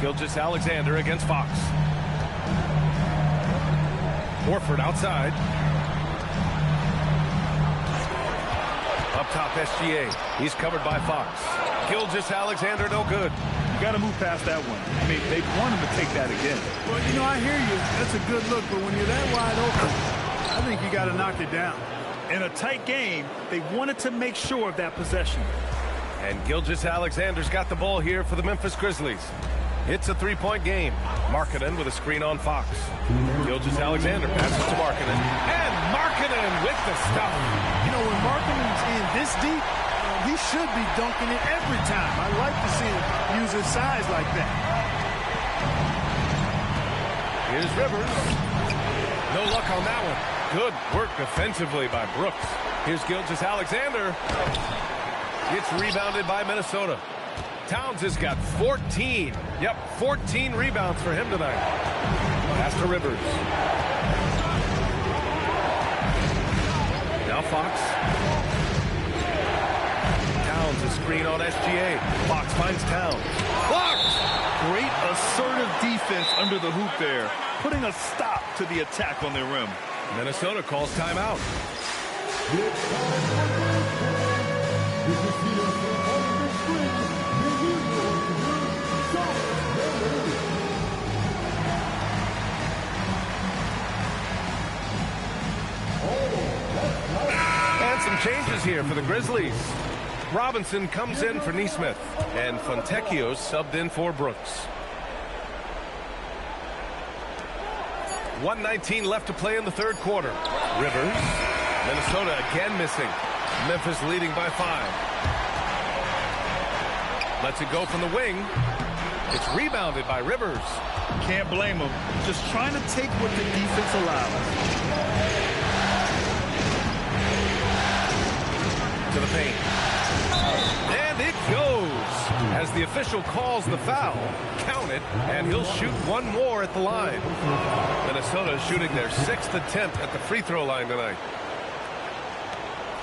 Speaker 1: Gilgeous-Alexander against Fox. Horford outside. Up top, SGA. He's covered by Fox. Gilgeous-Alexander, no good.
Speaker 4: You got to move past that one. I mean, they want him to take that again.
Speaker 3: Well, you know, I hear you. That's a good look, but when you're that wide open, I think you got to knock it down.
Speaker 4: In a tight game, they wanted to make sure of that possession.
Speaker 1: And Gilgeous-Alexander's got the ball here for the Memphis Grizzlies. It's a three-point game. Markkanen with a screen on Fox. Gilgeous-Alexander passes to Markkanen. And Markkanen with the stuff.
Speaker 3: You know, when Markkanen's in this deep, he should be dunking it every time. I like to see him use his size like that.
Speaker 1: Here's Rivers. No luck on that one. Good work defensively by Brooks. Here's Gilgeous-Alexander. It's rebounded by Minnesota. Towns has got 14. Yep, 14 rebounds for him tonight. Pass to Rivers. Now Fox. Towns a screen on SGA. Fox finds Towns. Blocked!
Speaker 4: Great assertive defense under the hoop there, putting a stop to the attack on their rim.
Speaker 1: Minnesota calls timeout. And some changes here for the Grizzlies. Robinson comes in for Nesmith, and Fontecchio's subbed in for Brooks. 1:19 left to play in the third quarter. Rivers. Minnesota again missing. Memphis leading by 5. Lets it go from the wing. It's rebounded by Rivers.
Speaker 4: Can't blame him. Just trying to take what the defense allows.
Speaker 1: To the paint. And it goes. As the official calls the foul, count it, and he'll shoot one more at the line. Minnesota is shooting their 6th attempt at the free throw line tonight.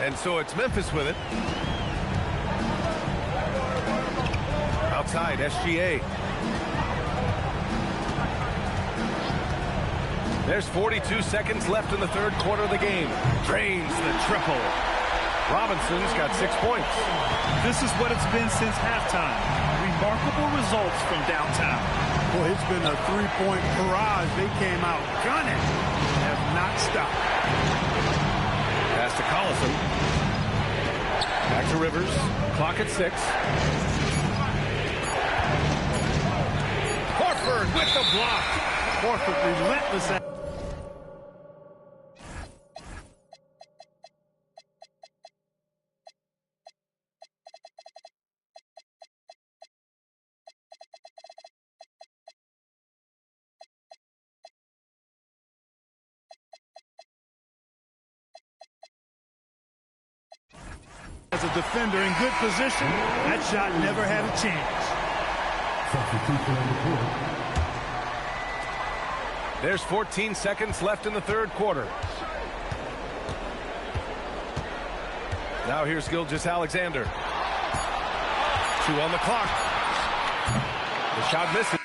Speaker 1: And so it's Memphis with it. Outside, SGA. There's 42 seconds left in the third quarter of the game. Drains the triple. Robinson's got 6 points.
Speaker 4: This is what it's been since halftime. Remarkable results from downtown.
Speaker 3: Boy, it's been a three-point barrage. They came out gunning. Have not stopped.
Speaker 1: Pass to Collison. Back to Rivers. Clock at 6. Horford with the block.
Speaker 3: Horford relentless. As a defender in good position, that shot never had a chance.
Speaker 1: There's 14 seconds left in the third quarter. Now here's Gilgeous-Alexander. 2 on the clock. The shot misses.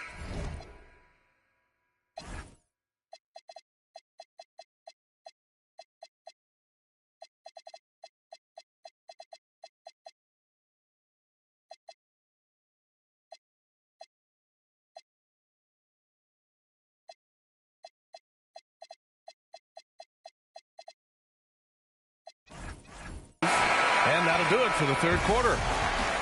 Speaker 1: And that'll do it for the third quarter.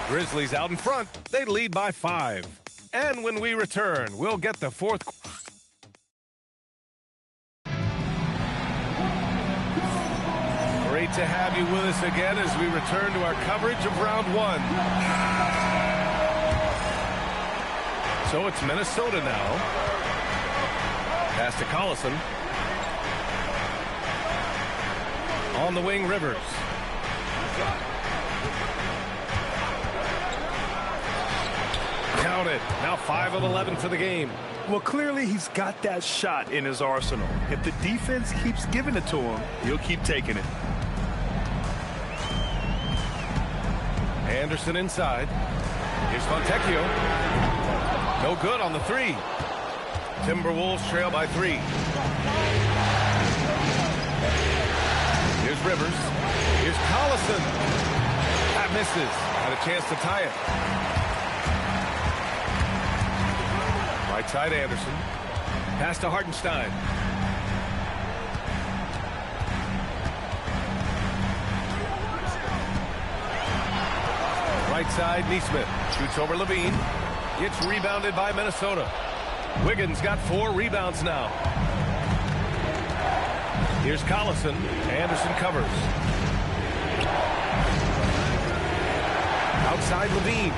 Speaker 1: Grizzlies out in front. They lead by 5. And when we return, we'll get the fourth. Great to have you with us again as we return to our coverage of round one. So it's Minnesota now. Pass to Collison. On the wing, Rivers. Count it. Now 5 of 11 for the game.
Speaker 4: Well, clearly he's got that shot in his arsenal. If the defense keeps giving it to him, he'll keep taking it.
Speaker 1: Anderson inside. Here's Fontecchio. No good on the three. Timberwolves trail by 3. Here's Rivers. Here's Collison. That misses. Had a chance to tie it. Right side Anderson. Pass to Hartenstein. Right side Nesmith. Shoots over Levine. Gets rebounded by Minnesota. Wiggins got 4 rebounds now. Here's Collison. Anderson covers. Outside Levine.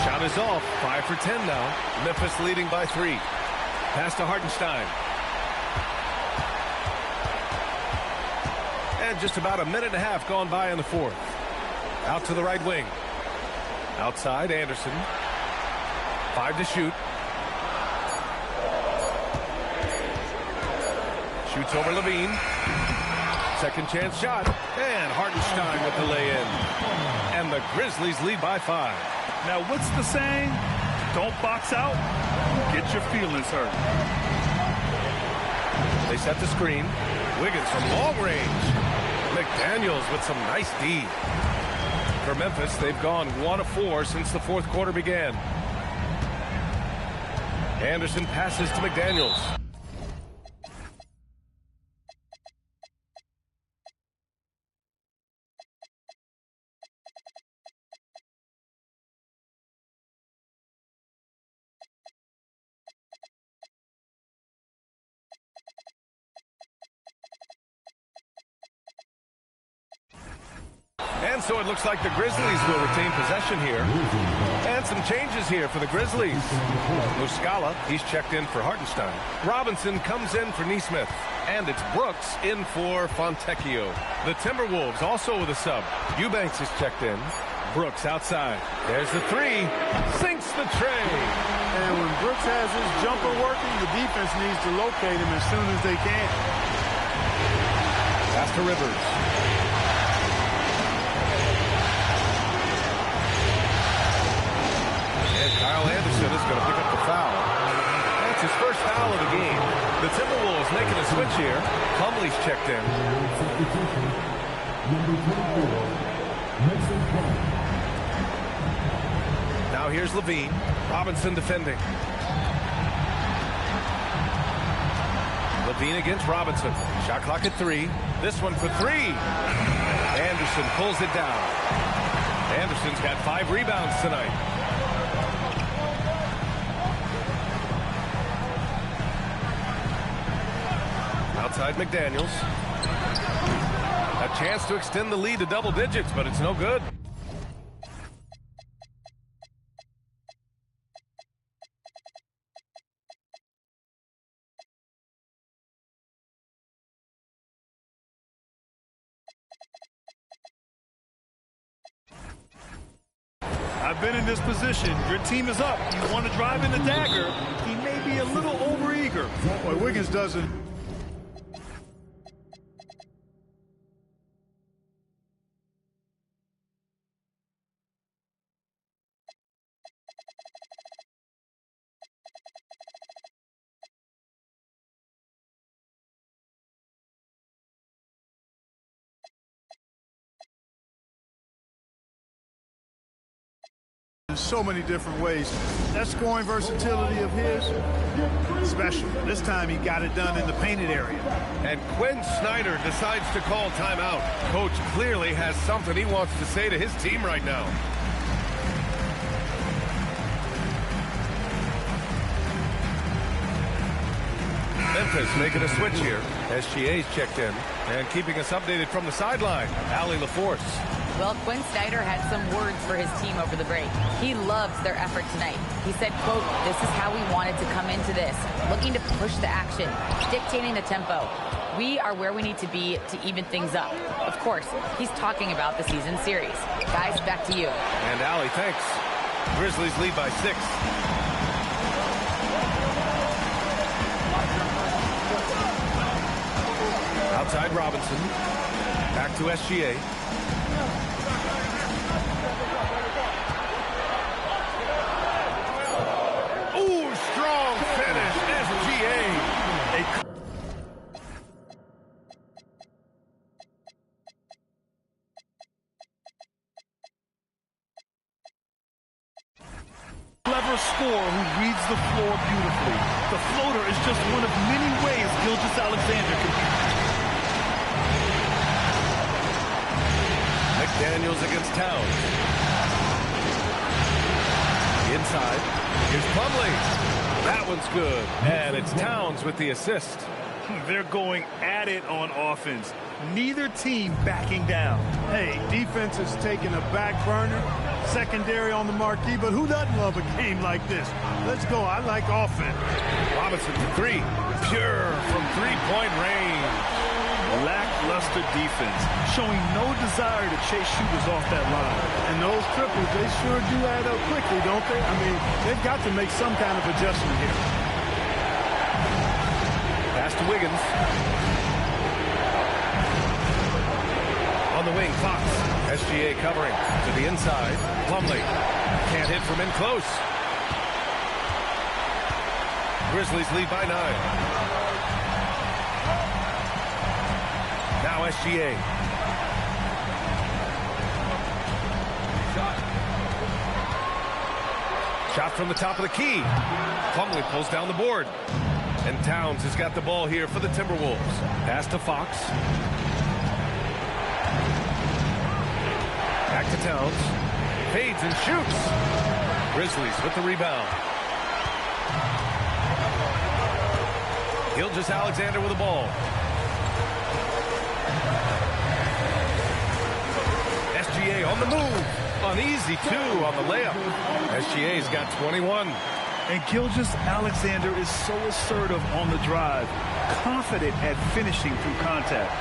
Speaker 1: Shot is off. 5 for 10 now. Memphis leading by 3. Pass to Hartenstein. And just about a minute and a half gone by in the fourth. Out to the right wing. Outside Anderson. 5 to shoot. Shoots over Levine. Second chance shot. And Hartenstein with the lay-in. And the Grizzlies lead by 5.
Speaker 4: Now, what's the saying? Don't box out. Get your feelings hurt.
Speaker 1: They set the screen. Wiggins from long range. McDaniels with some nice D. For Memphis, they've gone 1 of 4 since the fourth quarter began. Anderson passes to McDaniels. And so it looks like the Grizzlies will retain possession here. And some changes here for the Grizzlies. Muscala, he's checked in for Hartenstein. Robinson comes in for Nesmith. And it's Brooks in for Fontecchio. The Timberwolves also with a sub. Eubanks is checked in. Brooks outside. There's the 3. Sinks the tray.
Speaker 3: And when Brooks has his jumper working, the defense needs to locate him as soon as they can.
Speaker 1: Pass to Rivers. And Kyle Anderson is going to pick up the foul. That's his first foul of the game. The Timberwolves making a switch here. Plumlee's checked in. Now here's Levine. Robinson defending. Levine against Robinson. Shot clock at 3. This one for 3. Anderson pulls it down. Anderson's got 5 rebounds tonight. Outside McDaniels. A chance to extend the lead to double digits, but it's no good.
Speaker 4: I've been in this position. Your team is up. You want to drive in the dagger. He may be a little overeager.
Speaker 3: Boy, Wiggins doesn't. So many different ways. That scoring versatility of his, special. This time he got it done in the painted area.
Speaker 1: And Quinn Snyder decides to call timeout. Coach clearly has something he wants to say to his team right now. Memphis Memphis making a switch here. SGA's checked in and keeping us updated from the sideline. Allie LaForce.
Speaker 7: Well, Quinn Snyder had some words for his team over the break. He loves their effort tonight. He said, quote, "This is how we wanted to come into this, looking to push the action, dictating the tempo. We are where we need to be to even things up." Of course, he's talking about the season series. Guys, back to you.
Speaker 1: And Allie, thanks. Grizzlies lead by 6. Outside Robinson. Back to SGA. Ooh, strong finish. SGA.
Speaker 4: Clever scorer who reads the floor beautifully. The floater is just one of many ways Gilgeous-Alexander can be.
Speaker 1: McDaniels against Towns. Inside. Here's Plumlee. That one's good. And it's Towns with the assist.
Speaker 4: They're going at it on offense. Neither team backing down.
Speaker 3: Hey, defense is taking a back burner. Secondary on the marquee, but who doesn't love a game like this? Let's go. I like offense.
Speaker 1: Robinson for 3. Pure from three-point range.
Speaker 4: Lackluster defense, showing no desire to chase shooters off that line.
Speaker 3: And those triples, they sure do add up quickly, don't they? I mean, they've got to make some kind of adjustment here.
Speaker 1: Pass to Wiggins. On the wing, Fox. SGA covering to the inside. Plumlee can't hit from in close. Grizzlies lead by 9. Now SGA. Shot from the top of the key. Plumlee pulls down the board. And Towns has got the ball here for the Timberwolves. Pass to Fox. Back to Towns. Fades and shoots. Grizzlies with the rebound. Gilgeous-Alexander with the ball. SGA on the move. Uneasy, 2 on the layup. SGA's got 21.
Speaker 4: And Gilgeous-Alexander is so assertive on the drive, confident at finishing through contact.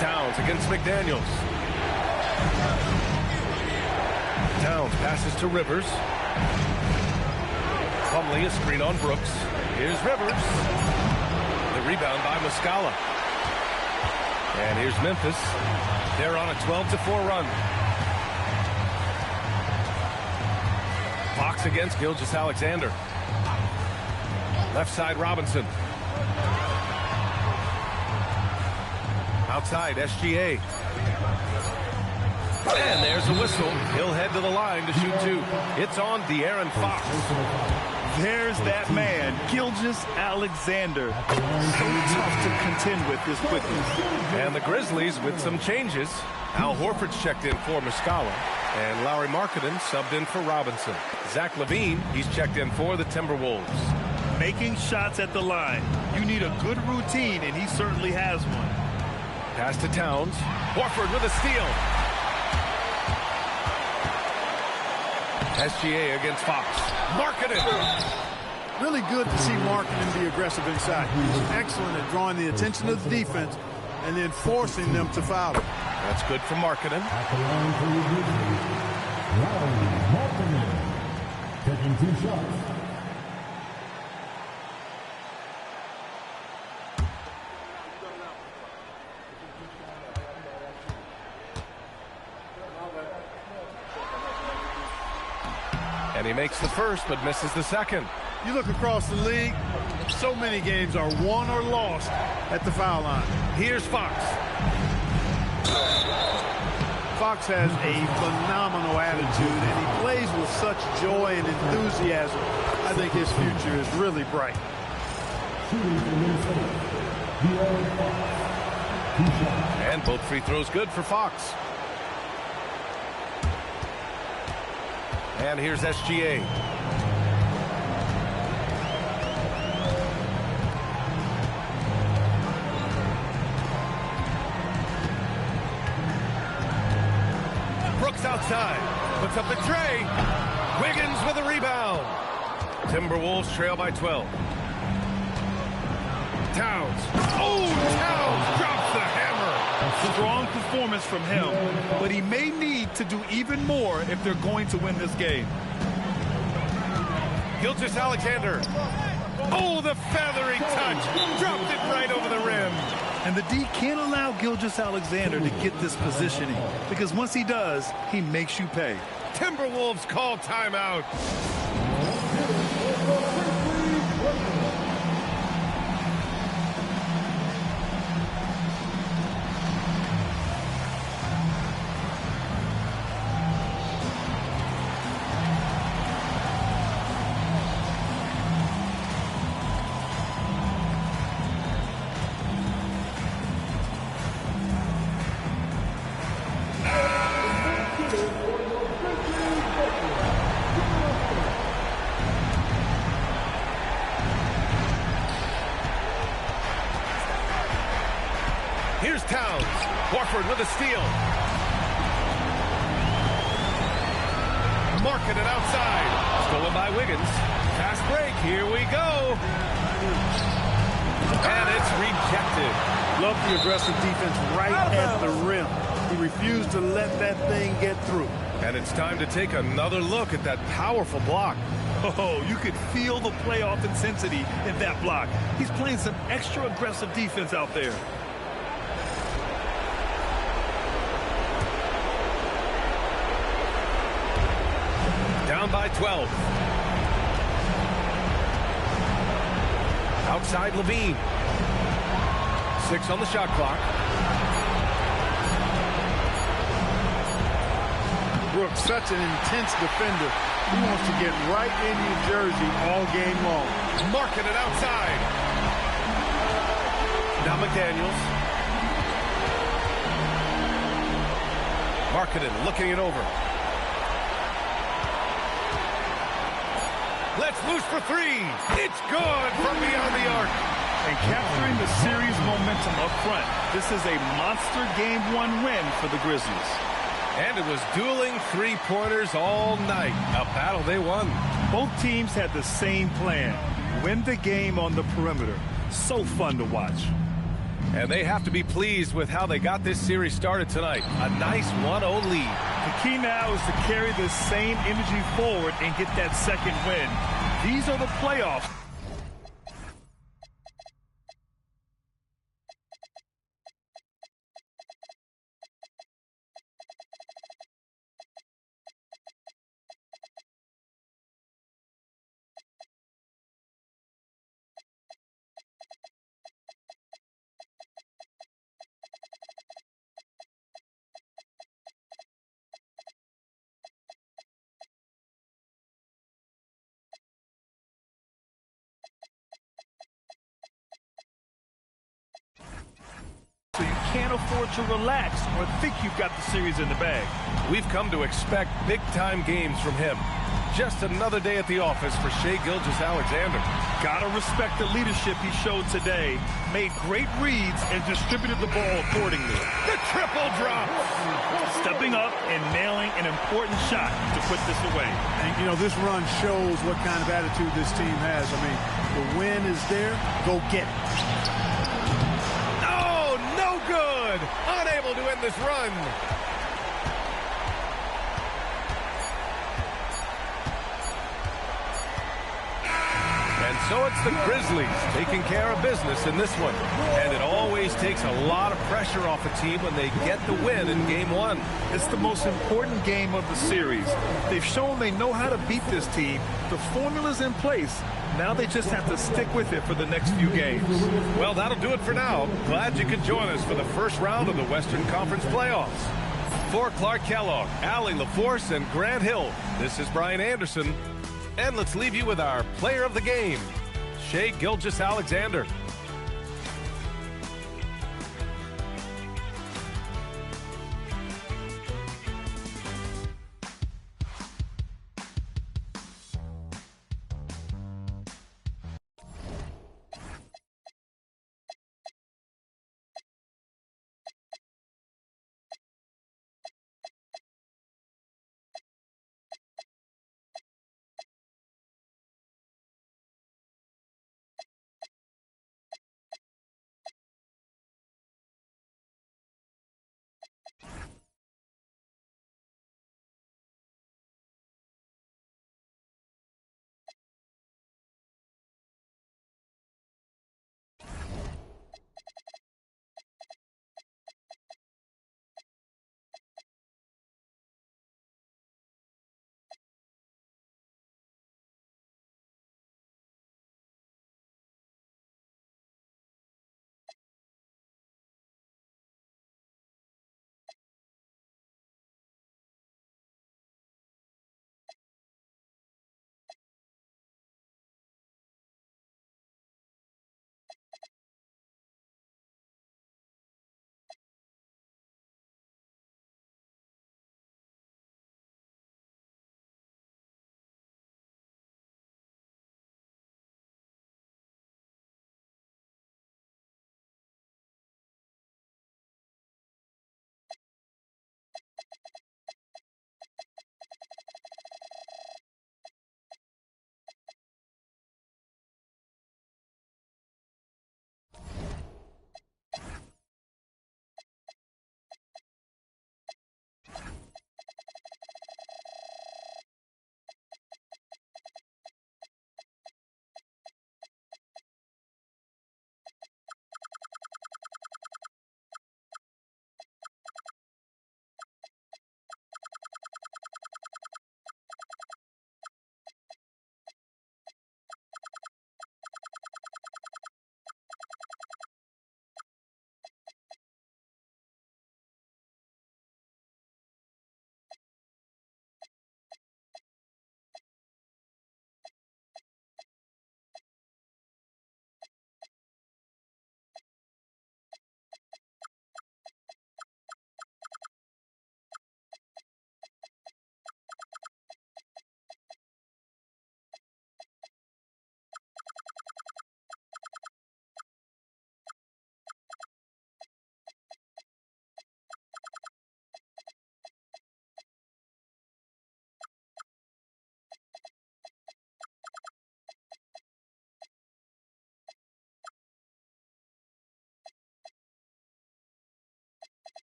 Speaker 1: Towns against McDaniels. Towns passes to Rivers. Plumlee, a screen on Brooks. Here's Rivers. The rebound by Muscala. And here's Memphis. They're on a 12-4 run. Fox against Gilgeous-Alexander. Left side, Robinson. Outside, SGA. And there's a whistle. He'll head to the line to shoot 2. It's on De'Aaron Fox.
Speaker 4: There's that man, Gilgeous-Alexander. So tough to contend with this quickly.
Speaker 1: And the Grizzlies with some changes. Al Horford's checked in for Muscala. And Lauri Markkanen subbed in for Robinson. Zach LaVine, he's checked in for the Timberwolves.
Speaker 4: Making shots at the line. You need a good routine, and he certainly has one.
Speaker 1: Pass to Towns. Horford with a steal. SGA against Fox. Markkanen.
Speaker 3: Really good to see Markkanen be aggressive inside. He's excellent at drawing the attention of the defense and then forcing them to foul him.
Speaker 1: That's good for Markkanen.
Speaker 8: Taking 2 shots.
Speaker 1: And he makes the first, but misses the second.
Speaker 3: You look across the league, so many games are won or lost at the foul line.
Speaker 1: Here's Fox.
Speaker 3: Fox has a phenomenal attitude, and he plays with such joy and enthusiasm. I think his future is really bright.
Speaker 1: And both free throws good for Fox. And here's SGA. outside. Puts up the tray. Wiggins with a rebound. Timberwolves trail by 12. Towns. Oh, Towns drops the hammer.
Speaker 4: Strong performance from him, but he may need to do even more if they're going to win this game.
Speaker 1: Gilgeous-Alexander. Oh, the feathery touch. Dropped it right over the rim.
Speaker 2: And the D can't allow Gilgeous-Alexander to get this positioning, because once he does, he makes you pay.
Speaker 1: Timberwolves call timeout. Here's Towns. Horford with a steal. Marking it outside. Stolen by Wiggins. Fast break. Here we go. And it's rejected.
Speaker 3: Love the aggressive defense right at the rim. He refused to let that thing get through.
Speaker 1: And it's time to take another look at that powerful block.
Speaker 4: Oh, you could feel the playoff intensity in that block. He's playing some extra aggressive defense out there.
Speaker 1: Down by 12. Outside Levine. 6 on the shot clock.
Speaker 3: Brooks, such an intense defender. He wants to get right in your jersey all game long.
Speaker 1: Marking it outside. Now McDaniels. Marketing, looking it over. Let's loose for 3. It's good from beyond the arc.
Speaker 4: And capturing the series momentum up front. This is a monster Game 1 win for the Grizzlies.
Speaker 1: And it was dueling three-pointers all night. A battle they won.
Speaker 4: Both teams had the same plan. Win the game on the perimeter. So fun to watch.
Speaker 1: And they have to be pleased with how they got this series started tonight. A nice 1-0 lead.
Speaker 4: The key now is to carry this same energy forward and get that second win. These are the playoffs. So you can't afford to relax or think you've got the series in the bag.
Speaker 1: We've come to expect big-time games from him. Just another day at the office for Shai Gilgeous-Alexander.
Speaker 4: Gotta respect the leadership he showed today. Made great reads and distributed the ball accordingly.
Speaker 1: The triple drop.
Speaker 4: Stepping up and nailing an important shot to put this away.
Speaker 3: And, you know, this run shows what kind of attitude this team has. I mean, the win is there. Go get it.
Speaker 1: Good. Unable to end this run. And so it's the Grizzlies taking care of business in this one. And it always takes a lot of pressure off a team when they get the win in Game 1.
Speaker 4: It's the most important game of the series. They've shown they know how to beat this team. The formula's in place. Now they just have to stick with it for the next few games.
Speaker 1: Well, that'll do it for now. Glad you could join us for the first round of the Western Conference playoffs. For Clark Kellogg, Allie LaForce, and Grant Hill, this is Brian Anderson. And let's leave you with our player of the game, Shai Gilgeous-Alexander.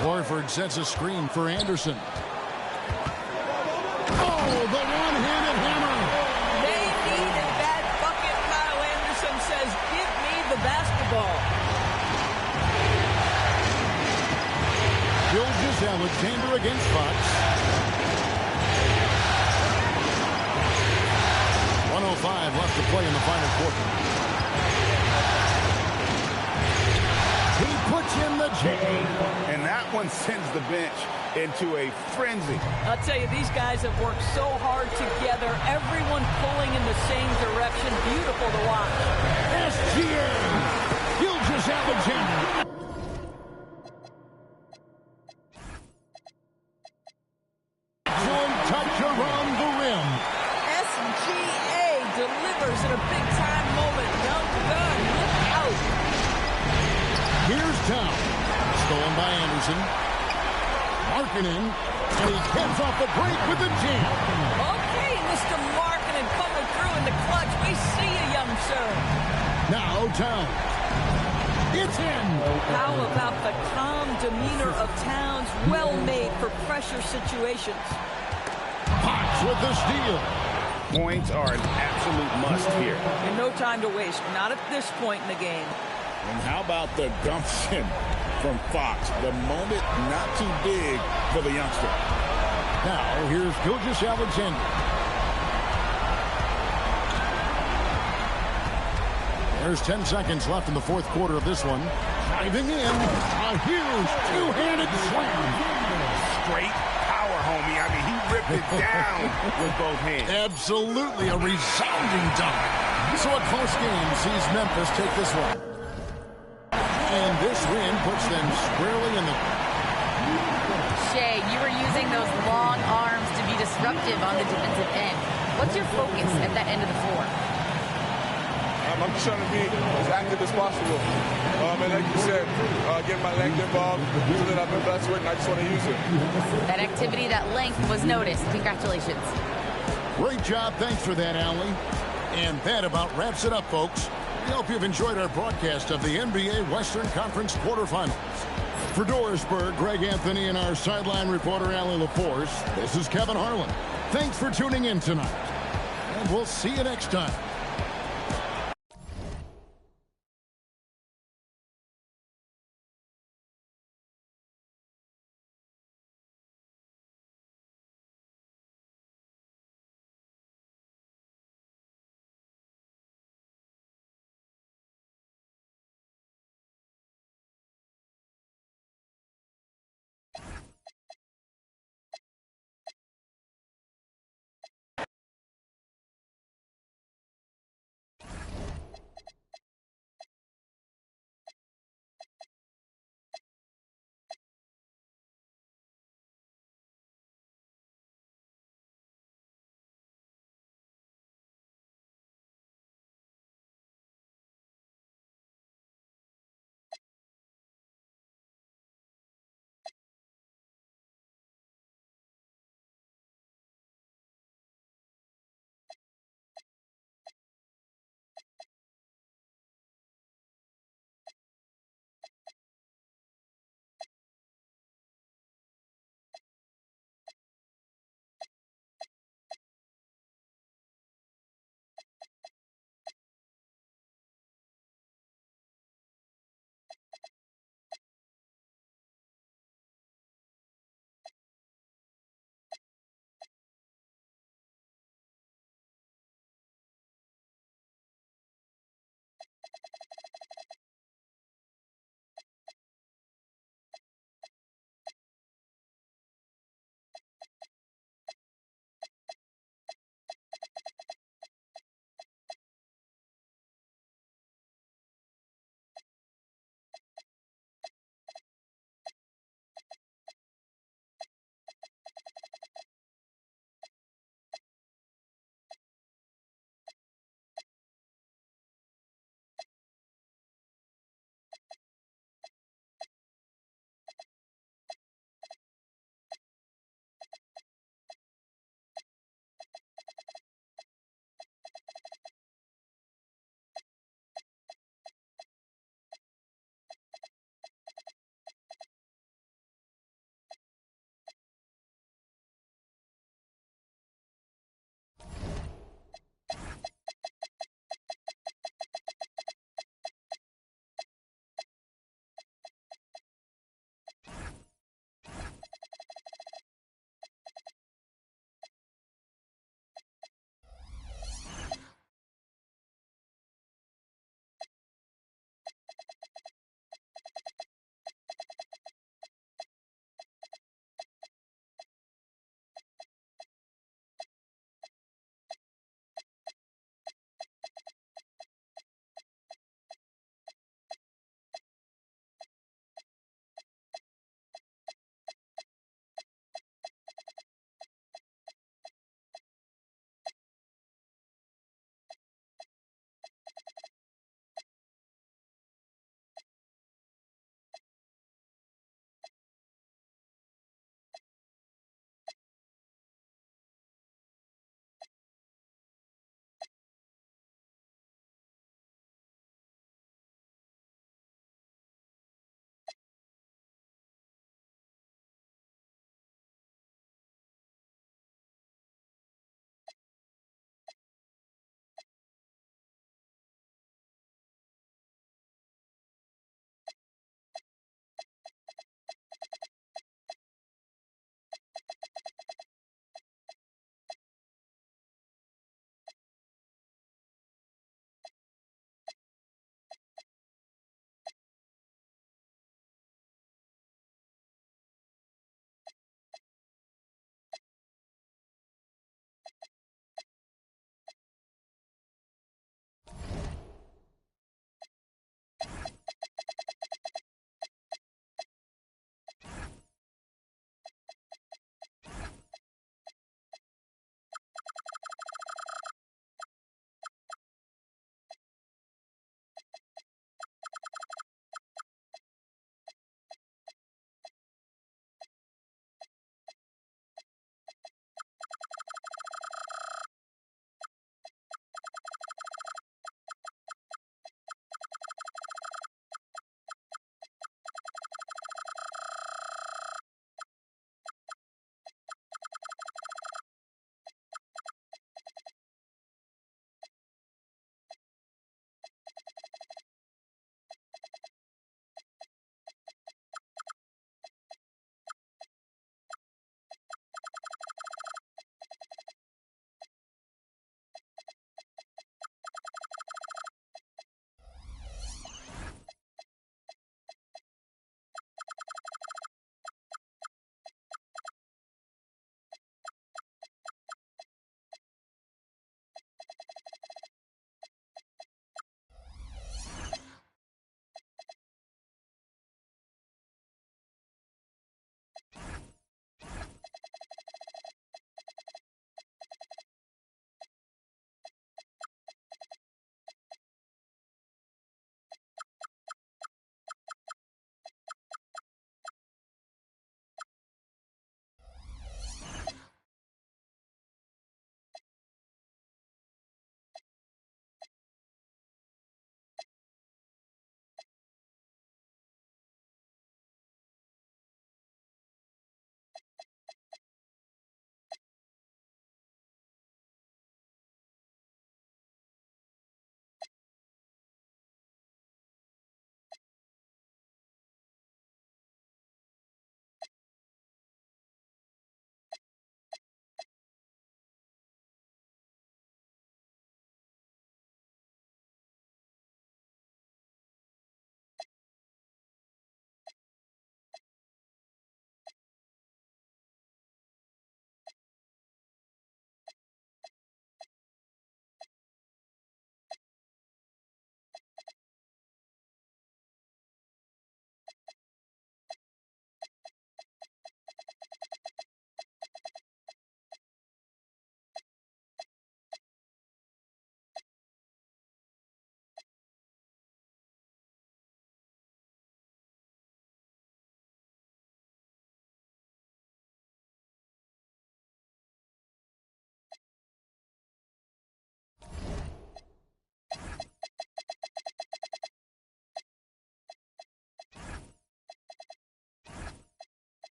Speaker 9: Horford sets a screen for Anderson. Oh, the one-handed hammer.
Speaker 10: They needed that bucket. Kyle Anderson says, give me the basketball.
Speaker 9: Gilgeous-Alexander against Fox. 1:05 left to play in the final quarter. He puts in the J.
Speaker 11: And that one sends the bench into a frenzy.
Speaker 10: I'll tell you, these guys have worked so hard together. Everyone pulling in the same direction. Beautiful to watch.
Speaker 9: SGA. Gilgeous-Alexander. Excellent touch around the rim.
Speaker 10: SGA delivers in a big-time moment. Young gun, look out.
Speaker 9: Here's Town. Stolen by Anderson. Markkanen. And he gets off the break with the jam.
Speaker 10: Okay, Mr. Markkanen coming through in the clutch. We see you, young sir.
Speaker 9: Now Town. It's in.
Speaker 10: How about the calm demeanor of Towns? Well made for pressure situations.
Speaker 9: Fox with the steal.
Speaker 11: Points are an absolute must here.
Speaker 10: And no time to waste. Not at this point in the game.
Speaker 11: And how about the gumption from Fox? The moment not too big for the youngster.
Speaker 9: Now here's Gilgeous-Alexander. There's 10 seconds left in the fourth quarter of this one. Diving in, a huge two-handed slam.
Speaker 11: Straight power, homie. I mean, he ripped it down with both hands.
Speaker 9: Absolutely a resounding dunk. So a close game sees Memphis take this one. And this win puts them squarely in the...
Speaker 7: Shea, you were using those long arms to be disruptive on the defensive end. What's your focus at that end of the floor?
Speaker 12: I'm just trying to be as active as possible. And like you said, getting my length involved, using that I've been blessed with, and I just want to use it.
Speaker 7: That activity, that length was noticed. Congratulations.
Speaker 9: Great job. Thanks for that, Allie. And that about wraps it up, folks. We hope you've enjoyed our broadcast of the NBA Western Conference quarterfinals. For Dorisburg, Greg Anthony, and our sideline reporter, Allie LaForce, this is Kevin Harlan. Thanks for tuning in tonight. And we'll see you next time.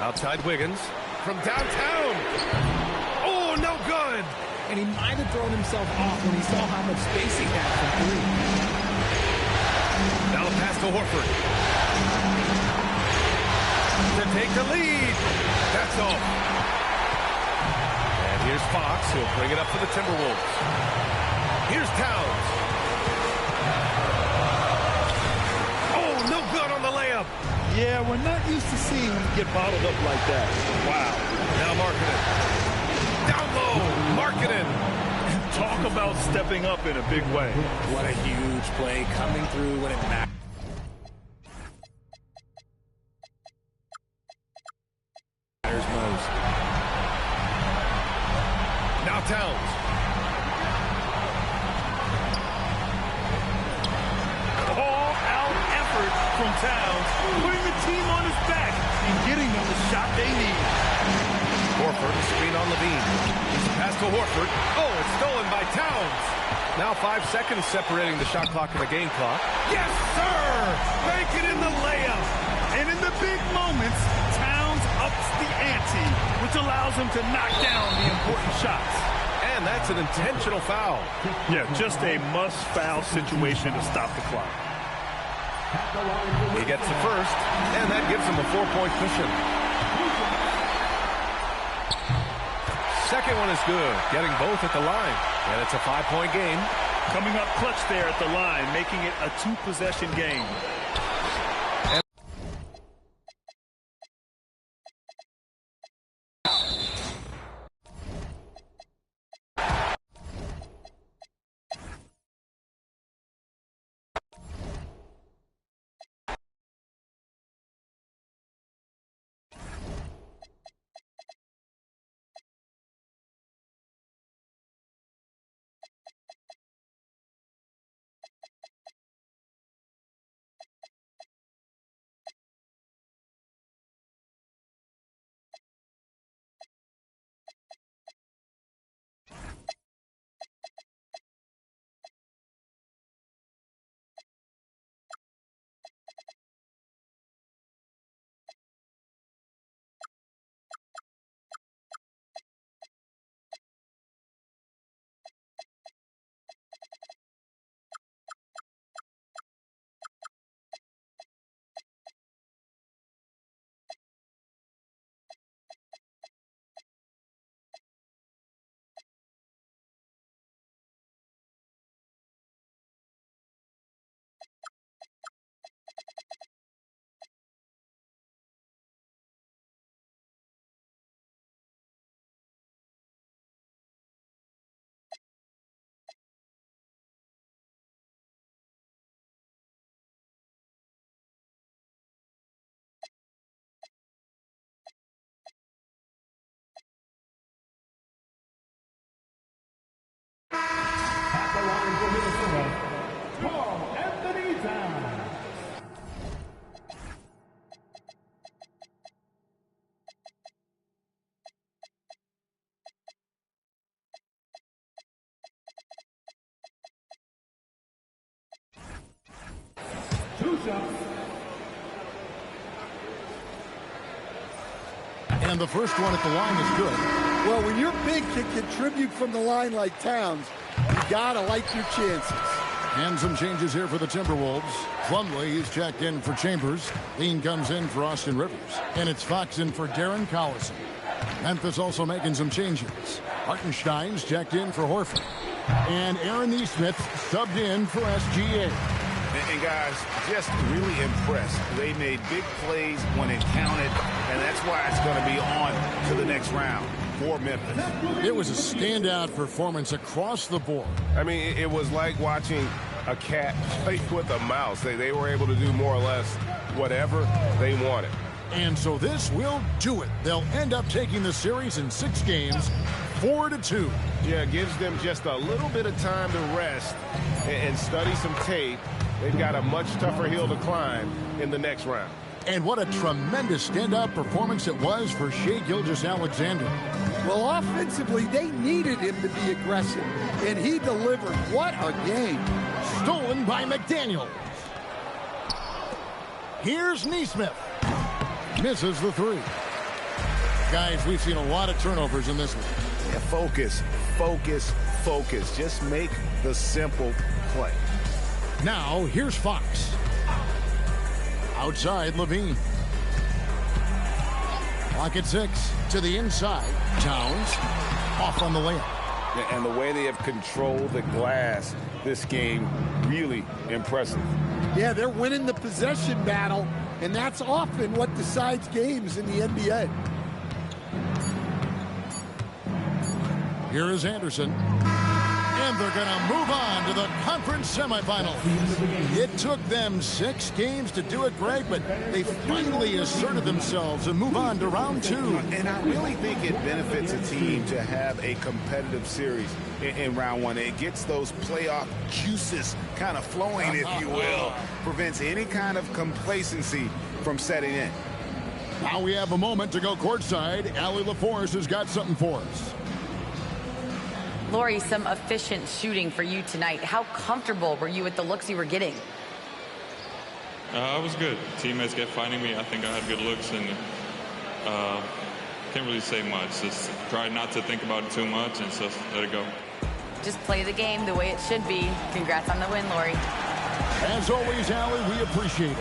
Speaker 1: Outside Wiggins from downtown. Oh, no good.
Speaker 13: And he might have thrown himself off when he saw how much space he had from three.
Speaker 1: Now the pass to Horford. To take the lead. That's all. And here's Fox, who'll bring it up for the Timberwolves. Here's Towns. Oh, no good on the layup.
Speaker 3: Yeah, we're not used to seeing him get bottled up like that.
Speaker 1: Wow. Now Markkanen. Down low. Markkanen.
Speaker 4: Talk about stepping up in a big way.
Speaker 13: What a huge play coming through when it matters. Most.
Speaker 1: Now Towns.
Speaker 4: All-out effort from Towns, putting the team on his back and getting them the shot they need.
Speaker 1: Horford, screen on Levine. He's passed to Horford. Oh, it's stolen by Towns. Now 5 seconds separating the shot clock and the game clock. Yes, sir! Make it in the layup.
Speaker 4: And in the big moments, Towns ups the ante, which allows him to knock down the important shots.
Speaker 1: And that's an intentional foul.
Speaker 4: Yeah, just a must-foul situation to stop the clock.
Speaker 1: He gets the first, and that gives him a 4-point cushion. Second one is good, getting both at the line. And it's a 5-point game.
Speaker 4: Coming up clutch there at the line, making it a 2-possession game.
Speaker 9: And the first one at the line is good.
Speaker 14: Well, when your big can contribute from the line like Towns, you gotta like your chances.
Speaker 9: And some changes here for the Timberwolves. Plumlee is checked in for Chambers. Lean comes in for Austin Rivers. And it's Fox in for Darren Collison. Memphis also making some changes. Hartenstein's checked in for Horford. And Aaron Nesmith subbed in for SGA.
Speaker 15: And guys, just really impressed. They made big plays when it counted, and that's why it's going to be on to the next round for Memphis.
Speaker 9: It was a standout performance across the board.
Speaker 16: I mean, it was like watching a cat play with a mouse. They were able to do more or less whatever they wanted.
Speaker 9: And so this will do it. They'll end up taking the series in 6 games, 4-2.
Speaker 16: Yeah, it gives them just a little bit of time to rest and study some tape. They've got a much tougher hill to climb in the next round.
Speaker 9: And what a tremendous standout performance it was for Shai Gilgeous-Alexander.
Speaker 14: Well, offensively, they needed him to be aggressive, and he delivered. What a game.
Speaker 9: Stolen by McDaniels. Here's Nesmith. Misses the 3. Guys, we've seen a lot of turnovers in this one.
Speaker 15: Yeah, focus, focus, focus. Just make the simple play.
Speaker 9: Now, here's Fox. Outside, Levine. Clock at 6. To the inside. Towns. Off on the layup.
Speaker 15: Yeah, and the way they have controlled the glass this game, really impressive.
Speaker 14: Yeah, they're winning the possession battle, and that's often what decides games in the NBA.
Speaker 9: Here is Anderson. And they're going to move on to the conference semifinals. It took them 6 games to do it, Greg, but they finally asserted themselves and move on to round 2.
Speaker 15: And I really think it benefits a team to have a competitive series in round 1. It gets those playoff juices kind of flowing, if you will. Prevents any kind of complacency from setting in.
Speaker 9: Now we have a moment to go courtside. Allie LaForce has got something for us.
Speaker 7: Lori, some efficient shooting for you tonight. How comfortable were you with the looks you were getting?
Speaker 17: I was good. Teammates kept finding me. I think I had good looks, and can't really say much. Just try not to think about it too much and just let it go.
Speaker 7: Just play the game the way it should be. Congrats on the win, Lori.
Speaker 9: As always, Allie, we appreciate it.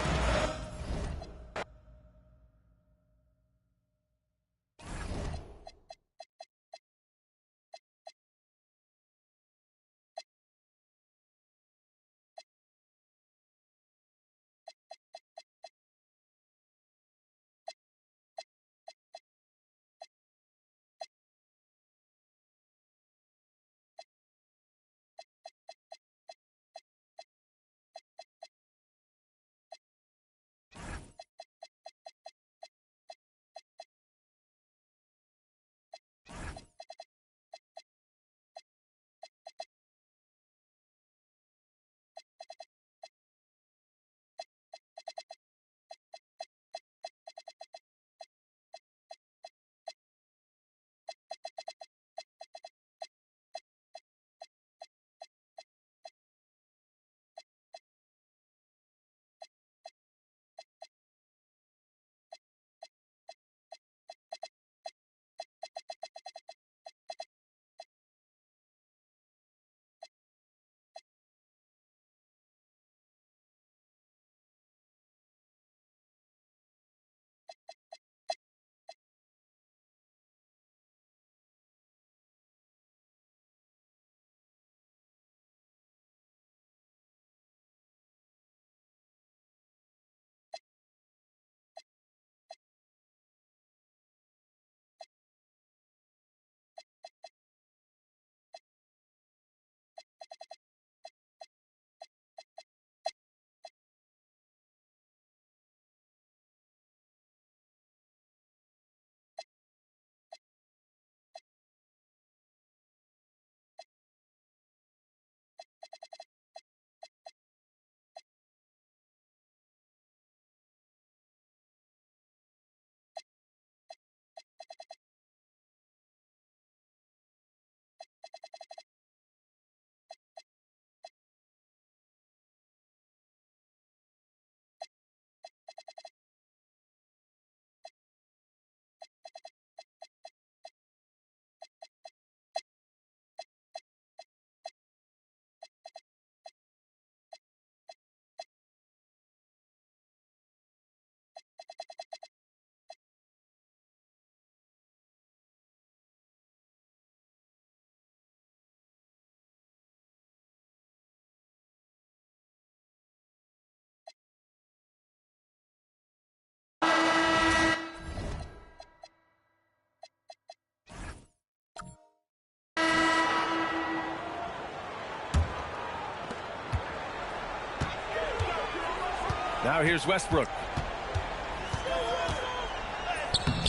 Speaker 1: Now here's Westbrook.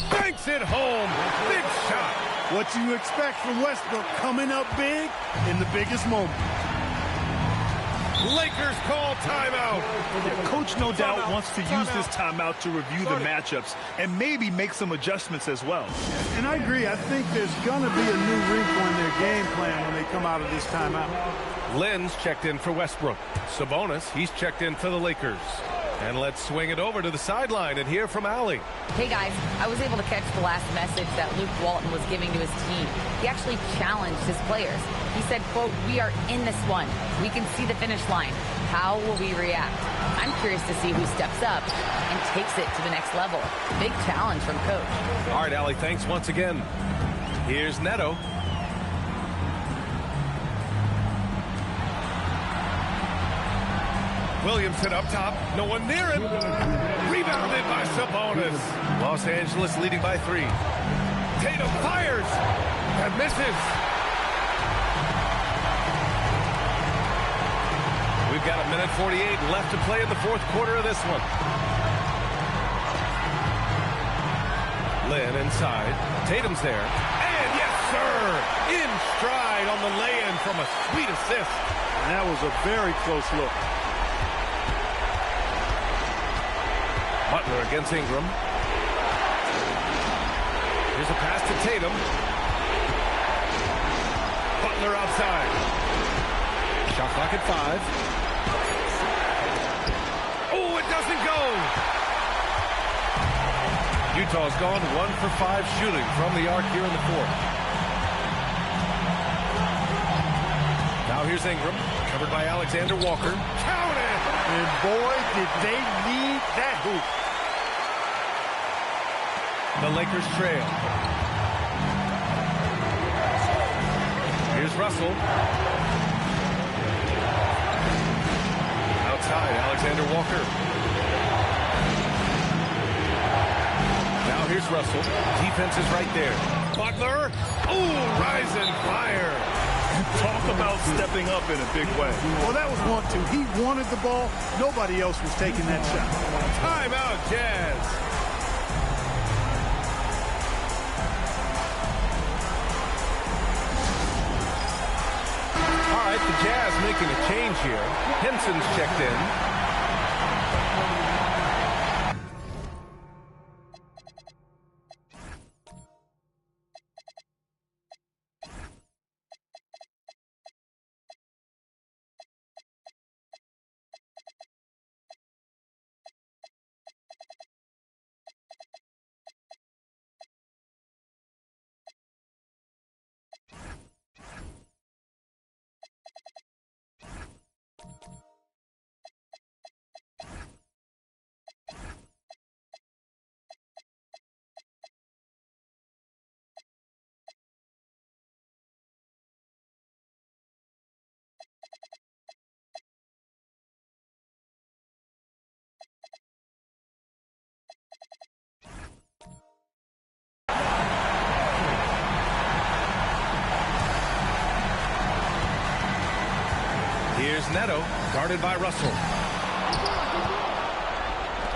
Speaker 1: Banks it home. Big shot.
Speaker 3: What you expect from Westbrook, coming up big in the biggest moment.
Speaker 1: Lakers call timeout.
Speaker 4: Coach no doubt wants to use this timeout to review the matchups and maybe make some adjustments as well.
Speaker 3: And I agree. I think there's going to be a new wrinkle in their game plan when they come out of this timeout.
Speaker 1: Lynn's checked in for Westbrook. Sabonis, he's checked in for the Lakers. And let's swing it over to the sideline and hear from Allie.
Speaker 7: Hey guys, I was able to catch the last message that Luke Walton was giving to his team. He actually challenged his players. He said, quote, "We are in this one. We can see the finish line. How will we react?" I'm curious to see who steps up and takes it to the next level. Big challenge from coach.
Speaker 1: All right, Allie, thanks once again. Here's Neto. Williamson up top. No one near him. Rebounded by Sabonis. Los Angeles leading by 3. Tatum fires and misses. We've got 1:48 left to play in the fourth quarter of this one. Lynn inside. Tatum's there. And yes, sir! In stride on the lay-in from a sweet assist.
Speaker 3: And that was a very close look.
Speaker 1: Butler against Ingram. Here's a pass to Tatum. Butler outside. Shot clock at 5. Oh, it doesn't go. Utah's gone 1 for 5 shooting from the arc here in the fourth. Now here's Ingram, covered by Alexander Walker. Counted!
Speaker 3: And boy, did they need that hoop.
Speaker 1: The Lakers trail. Here's Russell. Outside, Alexander Walker. Now here's Russell. Defense is right there. Butler. Ooh, rise and fire.
Speaker 2: Talk about stepping up in a big way.
Speaker 3: Well, that was 1-2. He wanted the ball. Nobody else was taking that shot.
Speaker 1: Timeout, Jazz. All right, the Jazz making a change here. Henson's checked in. Here's Neto, guarded by Russell.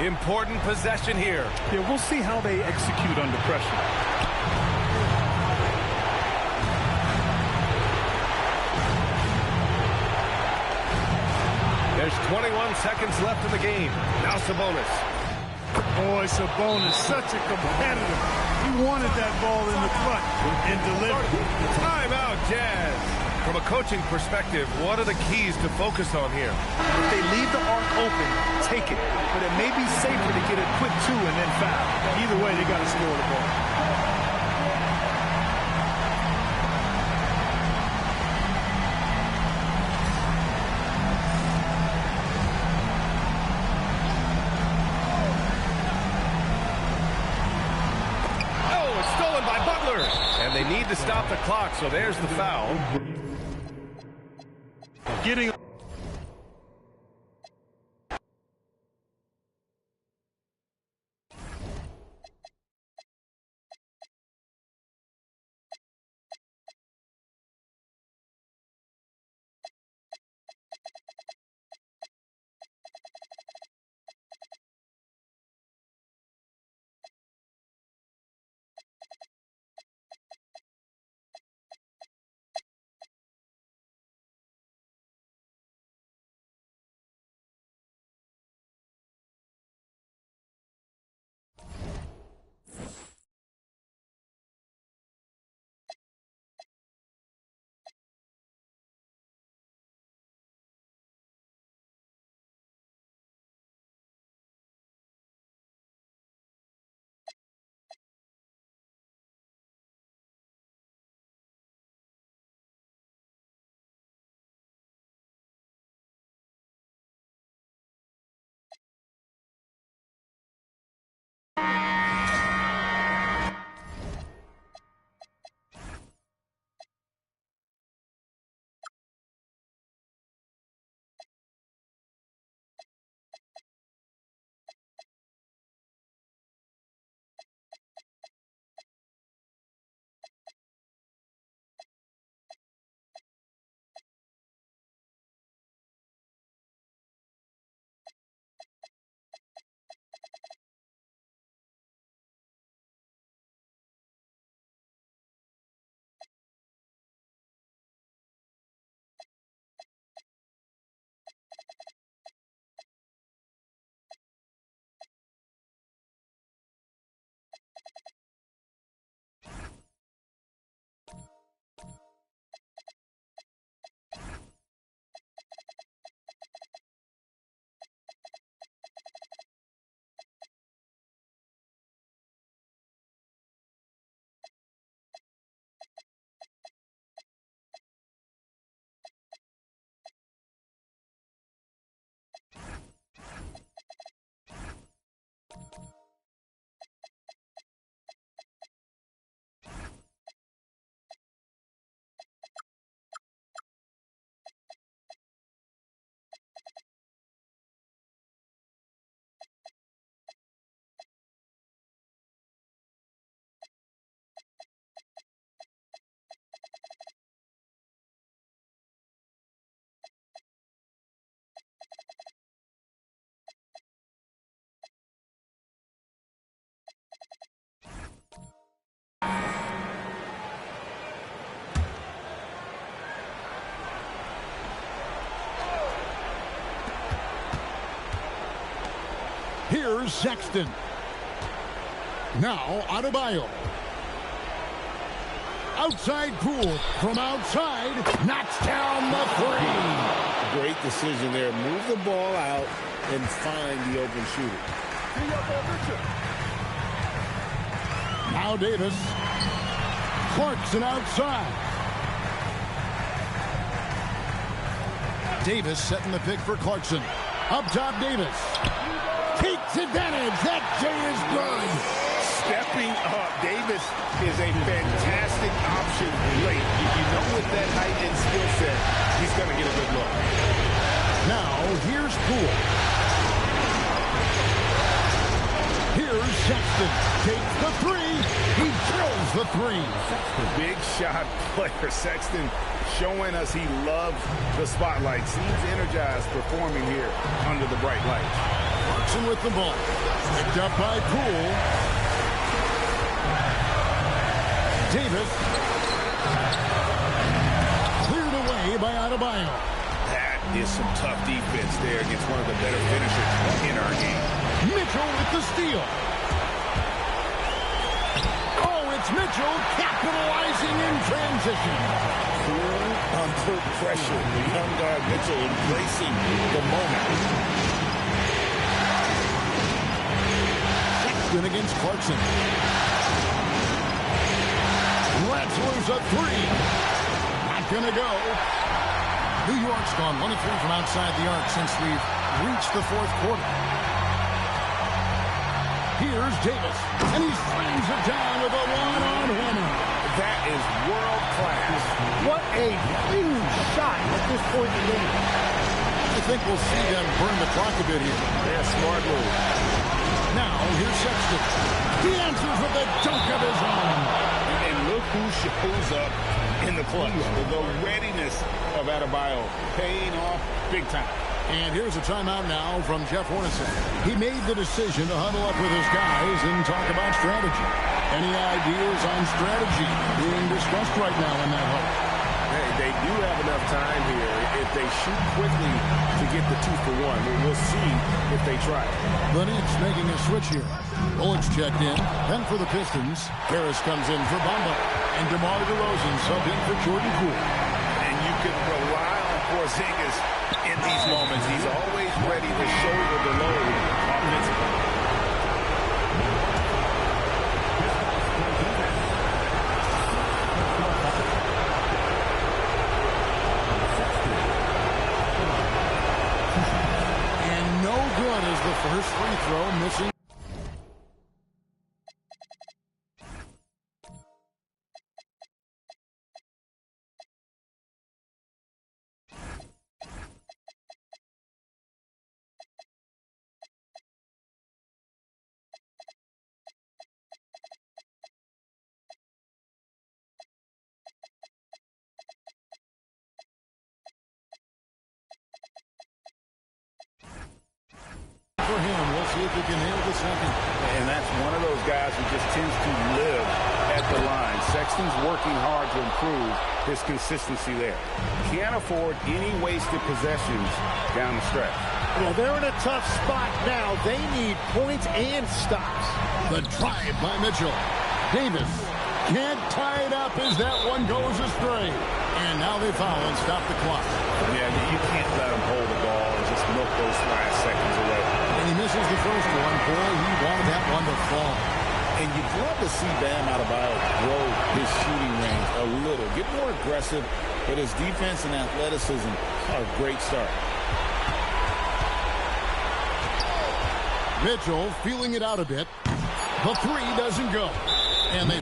Speaker 1: Important possession here.
Speaker 2: Yeah, we'll see how they execute under pressure.
Speaker 1: There's 21 seconds left in the game. Now Sabonis.
Speaker 3: Boy, Sabonis, such a competitor. He wanted that ball in the front and delivered.
Speaker 1: Timeout, Jazz. From a coaching perspective, what are the keys to focus on here?
Speaker 2: If they leave the arc open, take it. But it may be safer to get a quick 2 and then foul.
Speaker 3: Either way, they got to score the ball.
Speaker 1: Oh, it's stolen by Butler. And they need to stop the clock, so there's the foul.
Speaker 3: Getting
Speaker 9: Here's Sexton. Now Adebayo. Outside Poole from outside. Knocks down the three.
Speaker 11: Great decision there. Move the ball out and find the open shooter.
Speaker 9: Now Davis. Clarkson outside. Davis setting the pick for Clarkson. Up top, Davis. Takes advantage. That J is good.
Speaker 15: Stepping up. Davis is a fantastic option late. You know, with that height and skill set, he's going to get a good look.
Speaker 9: Now, here's Poole. Here's Sexton. Takes the three. He drills the three.
Speaker 15: Big shot player. Sexton showing us he loves the spotlight. Seems energized performing here under the bright lights.
Speaker 9: Clarkson with the ball. Picked up by Poole. Davis. Cleared away by Adebayo.
Speaker 15: That is some tough defense there against one of the better finishers in our game.
Speaker 9: Mitchell with the steal. Oh, it's Mitchell capitalizing in transition.
Speaker 11: Cool under pressure. The young guard Mitchell embracing the moment.
Speaker 9: Sexton against Clarkson. Let's lose a three. Not going to go. New York's gone 1 of 3 from outside the arc since we've reached the fourth quarter. Here's Davis, and he slams it down with a one-on-one.
Speaker 15: That is world class.
Speaker 14: What a huge shot at this point in the game.
Speaker 9: I think we'll see them burn the clock a bit here.
Speaker 15: Yeah, smart move.
Speaker 9: Now, here's Sexton. He answers with a dunk of his own.
Speaker 15: And look who shows up in the clutch. The readiness of Adebayo paying off big time.
Speaker 9: And here's a timeout now from Jeff Hornacek. He made the decision to huddle up with his guys and talk about strategy. Any ideas on strategy being discussed right now in that huddle?
Speaker 15: Hey, they do have enough time here. If they shoot quickly to get the 2-for-1, we'll see if they try.
Speaker 9: The Knicks making a switch here. Bullock's checked in. Then for the Pistons, Harris comes in for Bamba. And DeMar DeRozan subbed in for Jordan Poole.
Speaker 15: And you can rely on Porzingis in these moments. He's always ready to shoulder the load offensively.
Speaker 9: And no good as the first free throw missing. For him, we'll see if he can nail the second.
Speaker 15: And that's one of those guys who just tends to live at the line. Sexton's working hard to improve his consistency there. Can't afford any wasted possessions down the stretch.
Speaker 14: Well, they're in a tough spot now. They need points and stops.
Speaker 9: The drive by Mitchell. Davis can't tie it up as that one goes astray. And now they foul and stop the clock.
Speaker 15: Yeah, you can't let him hold the ball and just milk those last seconds away.
Speaker 9: And he misses the first one. Boy, he wanted that one to fall.
Speaker 11: And you'd love to see Bam Adebayo grow his shooting range a little. Get more aggressive, but his defense and athleticism are a great start.
Speaker 9: Mitchell feeling it out a bit. The three doesn't go. And they